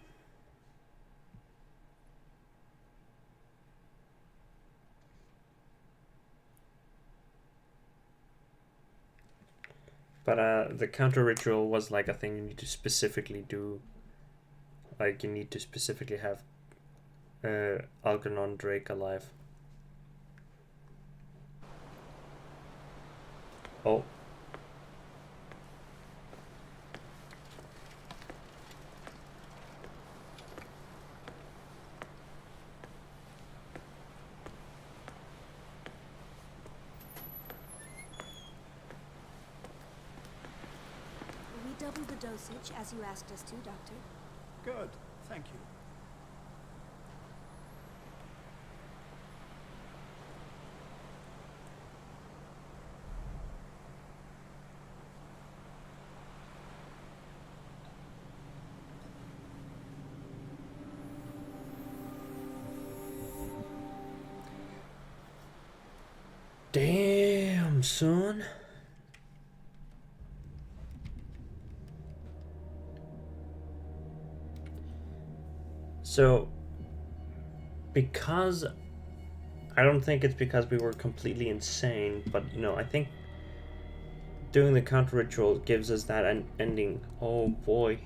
But the counter ritual was like a thing you need to specifically do. Like you need to specifically have Algernon Drake alive. Oh. We doubled the dosage as you asked us to, Doctor. Good, thank you. Damn, son. So, because I don't think it's because we were completely insane, but I think doing the counter ritual gives us that ending. Oh boy.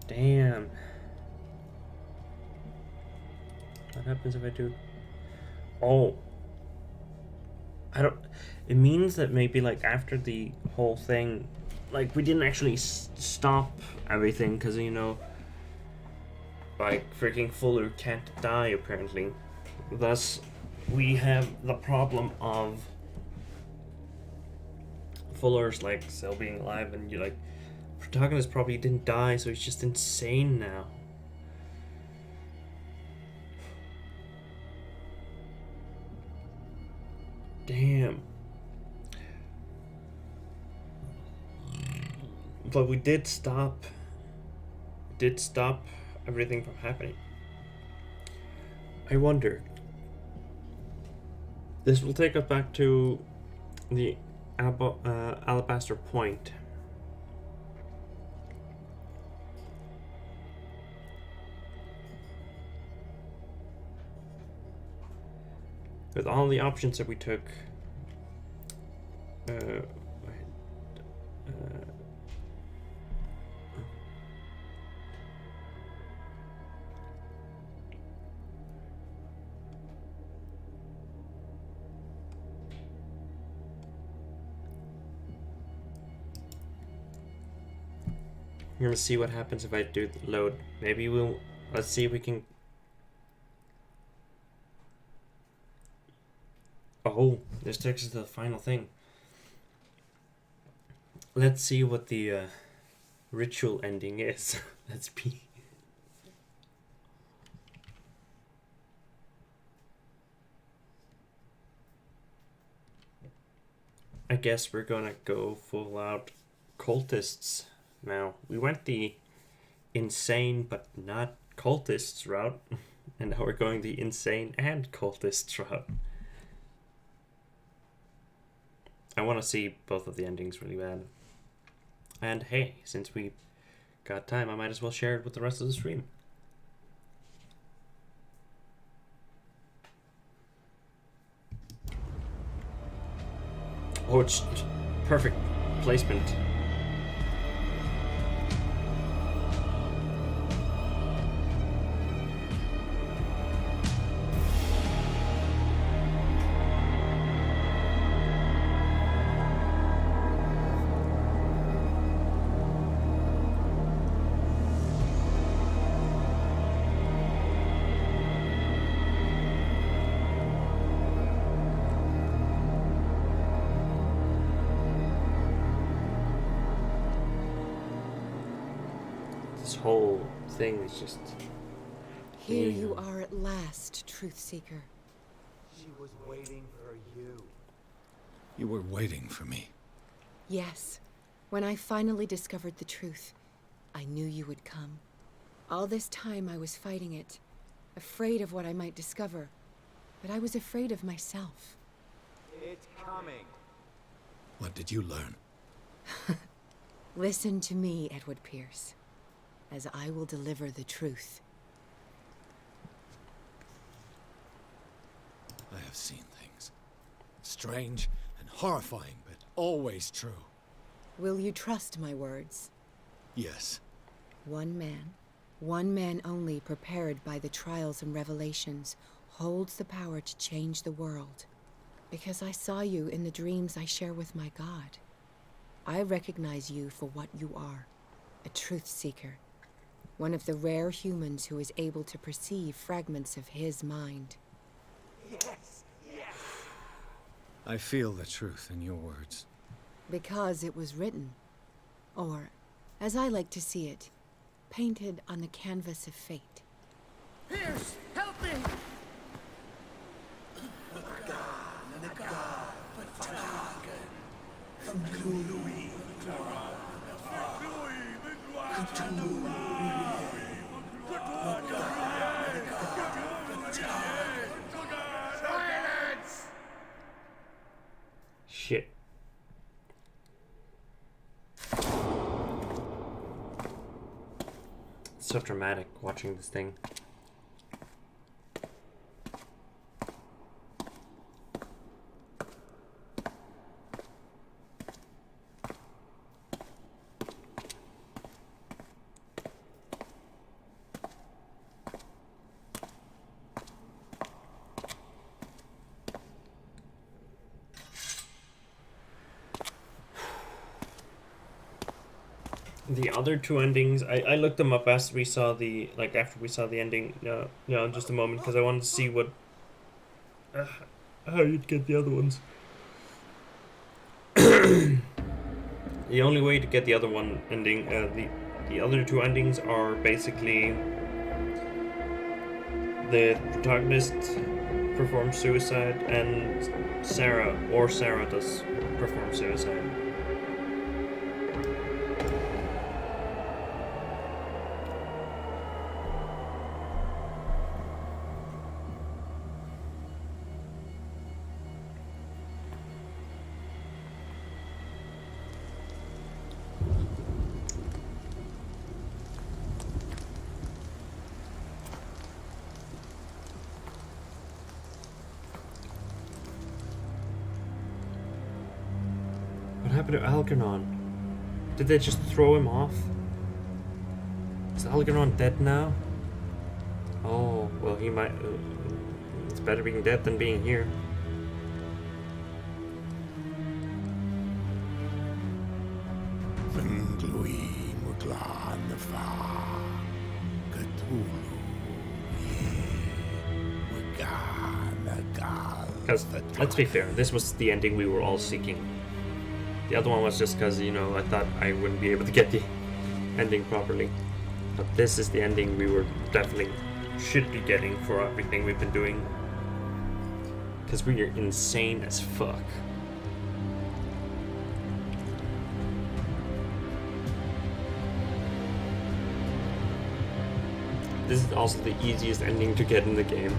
Damn. What happens if I do? Oh. I don't. It means that maybe like after the whole thing, like we didn't actually stop everything because like freaking Fuller can't die apparently. Thus, we have the problem of Fuller's like still being alive, and you like. Protagonist probably didn't die, so he's just insane now. Damn. But we did stop everything from happening. I wonder. This will take us back to the Alabaster Point. With all the options that we took, we're gonna see what happens if I do the load. Maybe let's see if we can. Oh, this takes us to the final thing. Let's see what the ritual ending is. Let's be. I guess we're gonna go full out cultists now. We went the insane but not cultists route, and now we're going the insane and cultists route. I want to see both of the endings really bad. And hey, since we got time, I might as well share it with the rest of the stream. Oh, it's perfect placement. Whole thing is just. Here you are at last, Truth Seeker. She was waiting for you. You were waiting for me. Yes, When I finally discovered the truth, I knew you would come. All this time I was fighting it, afraid of what I might discover, but I was afraid of myself. It's coming. What did you learn? Listen to me, Edward Pierce, as I will deliver the truth. I have seen things. Strange and horrifying, but always true. Will you trust my words? Yes. One man only prepared by the trials and revelations, holds the power to change the world. Because I saw you in the dreams I share with my God. I recognize you for what you are, a truth seeker. One of the rare humans who is able to perceive fragments of his mind. Yes, yes. I feel the truth in your words. Because it was written. Or, as I like to see it, painted on the canvas of fate. Pierce, help me! Shit. It's so dramatic watching this thing. The other two endings, I looked them up as we saw the, like, after we saw the ending, in just a moment, because I wanted to see what, how you'd get the other ones. The only way to get the other one ending, the other two endings are basically the protagonist performs suicide and Sarah does perform suicide. What happened to Algernon? Did they just throw him off? Is Algernon dead now? Oh, well, he might... it's better being dead than being here. Because, let's be fair, this was the ending we were all seeking. The other one was just because, you know, I thought I wouldn't be able to get the ending properly. But this is the ending we were definitely should be getting for everything we've been doing. Because we are insane as fuck. This is also the easiest ending to get in the game.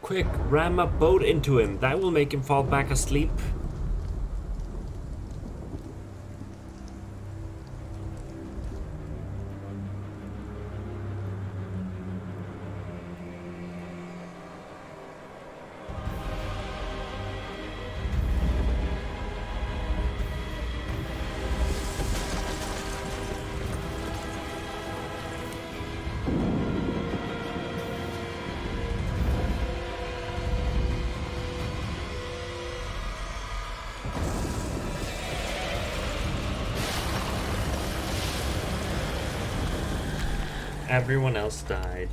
Quick, ram a boat into him. That will make him fall back asleep. Everyone else died.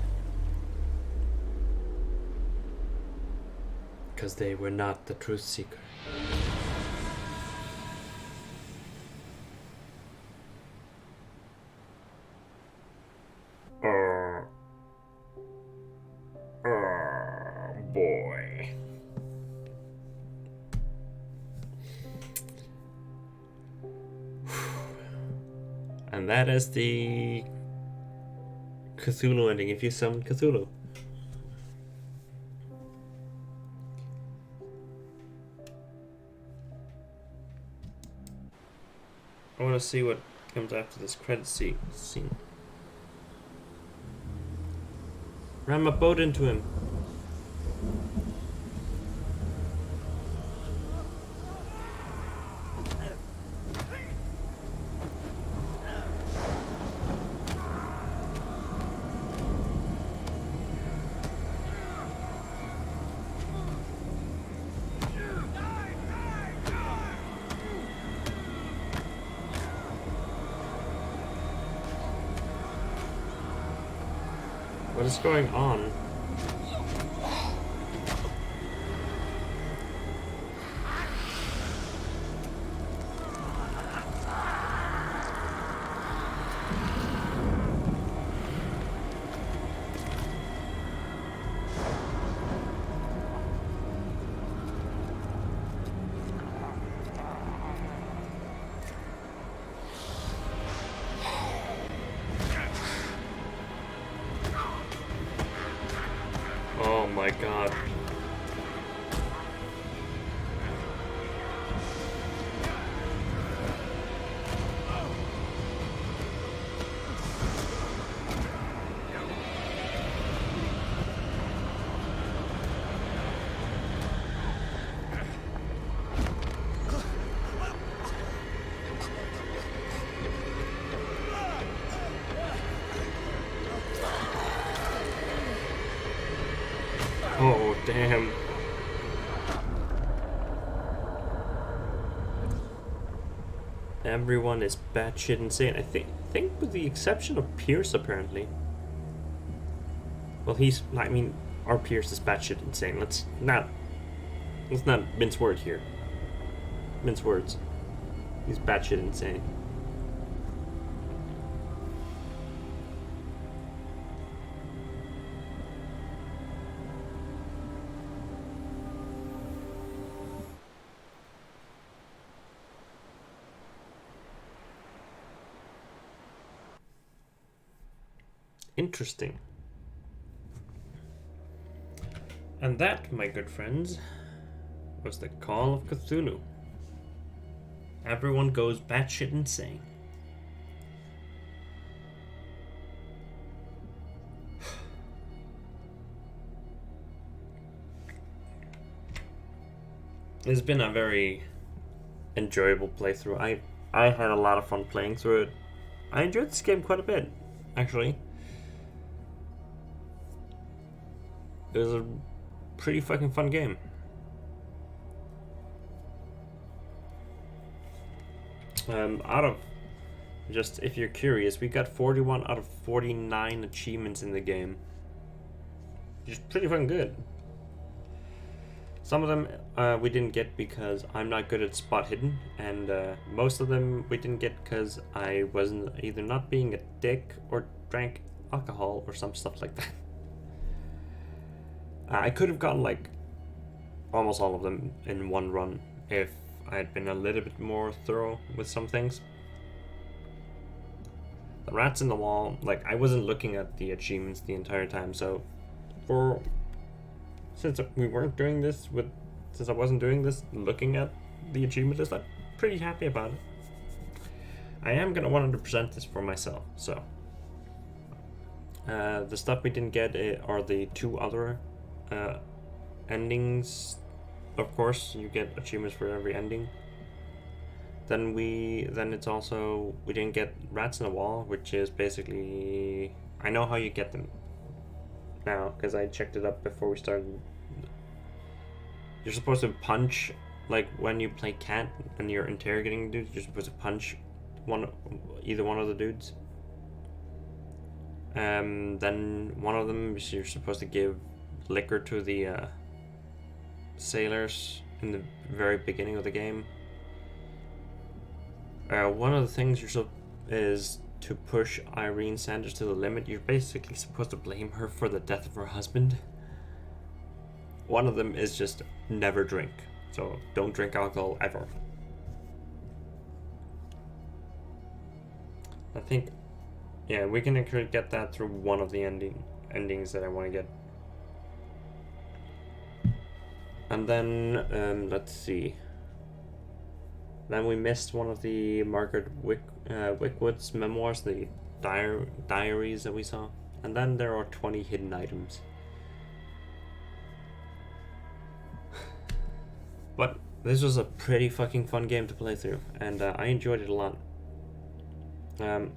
Because they were not the truth seeker. Boy. And that is the Cthulhu ending if you summon Cthulhu. I want to see what comes after this credit scene. Ram a boat into him. What is going on? Oh my god. Oh, damn. Everyone is batshit insane. I think with the exception of Pierce, apparently. Well, I mean, our Pierce is batshit insane. Let's not mince words here. Mince words. He's batshit insane. Interesting. And that, my good friends, was the Call of Cthulhu. Everyone goes batshit insane. It's been a very enjoyable playthrough. I had a lot of fun playing through it. I enjoyed this game quite a bit, actually. It was a pretty fucking fun game. Out of, just if you're curious, we got 41 out of 49 achievements in the game. Which is pretty fucking good. Some of them we didn't get because I'm not good at spot hidden, and most of them we didn't get because I wasn't either not being a dick or drank alcohol or some stuff like that. I could have gotten like almost all of them in one run if I had been a little bit more thorough with some things. The rats in the wall, like I wasn't looking at the achievements the entire time, so since we weren't doing this since I wasn't doing this looking at the achievement list, I'm pretty happy about it. I am gonna 100% this for myself, so the stuff we didn't get are the two other endings. Of course, you get achievements for every ending. Then it's also, we didn't get rats in the wall, which is basically, I know how you get them now because I checked it up before we started. You're supposed to punch, like when you play cat and you're interrogating dudes, you're supposed to punch either one of the dudes. Then one of them is you're supposed to give liquor to the sailors in the very beginning of the game. One of the things is to push Irene Sanders to the limit. You're basically supposed to blame her for the death of her husband. One of them is just never drink. So don't drink alcohol ever. I think, yeah, we can actually get that through one of the endings that I want to get. And then, let's see. Then we missed one of the Margaret Wickwood's memoirs, the diaries that we saw. And then there are 20 hidden items. But this was a pretty fucking fun game to play through, and I enjoyed it a lot. I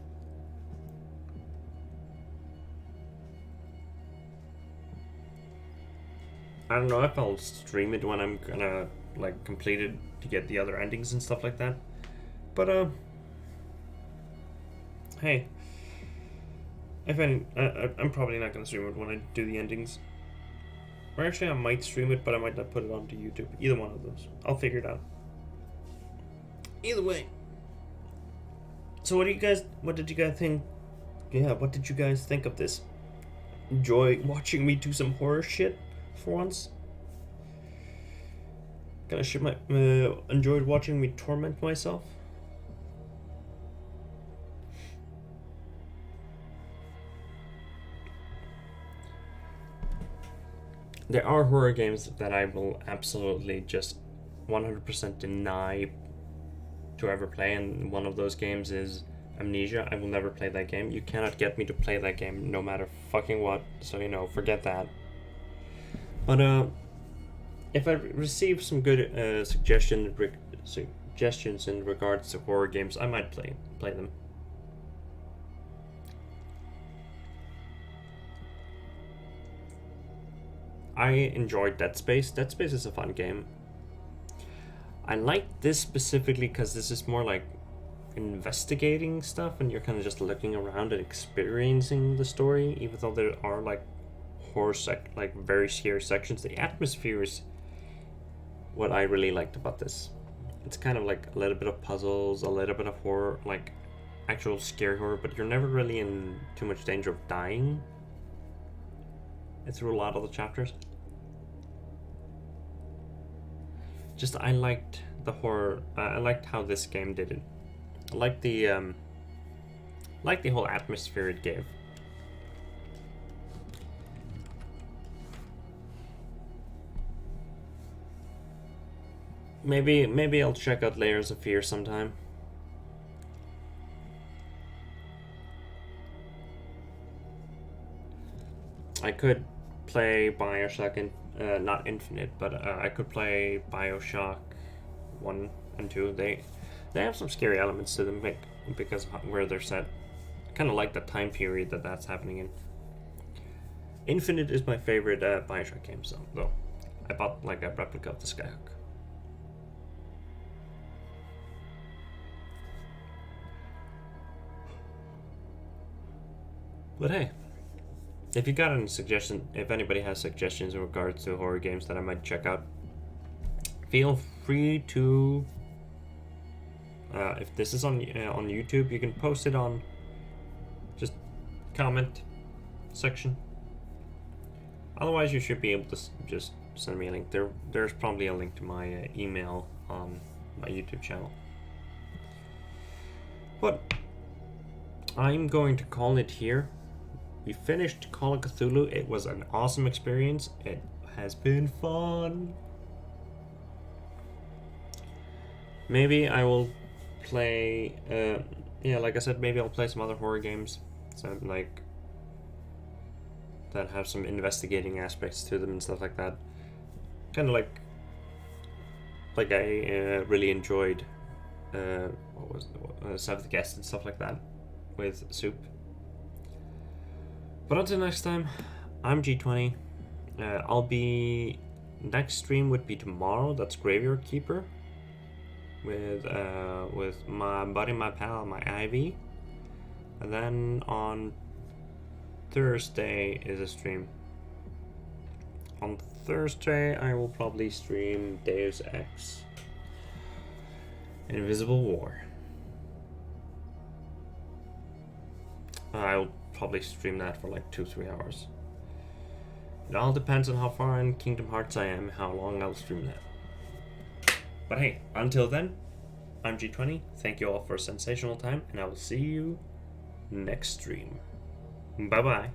don't know if I'll stream it when I'm gonna like complete it to get the other endings and stuff like that. But hey, if any, I'm probably not gonna stream it when I do the endings. Or actually, I might stream it, but I might not put it onto YouTube. Either one of those, I'll figure it out. Either way. So what did you guys think? Yeah, what did you guys think of this? Enjoy watching me do some horror shit for once? Enjoyed watching me torment myself? There are horror games that I will absolutely just 100% deny to ever play, and one of those games is Amnesia. I will never play that game. You cannot get me to play that game no matter fucking what, so you know, forget that. But if I receive some good suggestions in regards to horror games, I might play them. I enjoyed Dead Space. Dead Space is a fun game. I like this specifically because this is more like investigating stuff, and you're kind of just looking around and experiencing the story, even though there are like horror like very scary sections. The atmosphere is what I really liked about this. It's kind of like a little bit of puzzles, a little bit of horror, like actual scary horror, but you're never really in too much danger of dying through a lot of the chapters. Just I liked the horror. I liked how this game did it. I liked the whole atmosphere it gave. Maybe I'll check out Layers of Fear sometime. I could play Bioshock not Infinite, but I could play Bioshock 1 and 2. They have some scary elements to them because of where they're set. Kind of like the time period that's happening in. Infinite is my favorite Bioshock game, so though I bought like a replica of the Skyhook. But hey, if you got any suggestions, if anybody has suggestions in regards to horror games that I might check out, feel free to. If this is on YouTube, you can post it on just comment section. Otherwise, you should be able to just send me a link. There's probably a link to my email on my YouTube channel. But I'm going to call it here. We finished Call of Cthulhu. It was an awesome experience. It has been fun. Maybe I will play, yeah, like I said, maybe I'll play some other horror games. So, like, that have some investigating aspects to them and stuff like that. Kind of like I really enjoyed, what was the Seventh Guest and stuff like that with Soup. But until next time, I'm G20. Next stream would be tomorrow. That's Graveyard Keeper with my buddy, my pal, my Ivy. And then on Thursday is a stream. On Thursday, I will probably stream Deus Ex Invisible War. I'll probably stream that for like 2-3 hours. It all depends on how far in Kingdom Hearts I am, how long I'll stream that. But hey, until then, I'm G20. Thank you all for a sensational time, and I will see you next stream. Bye bye.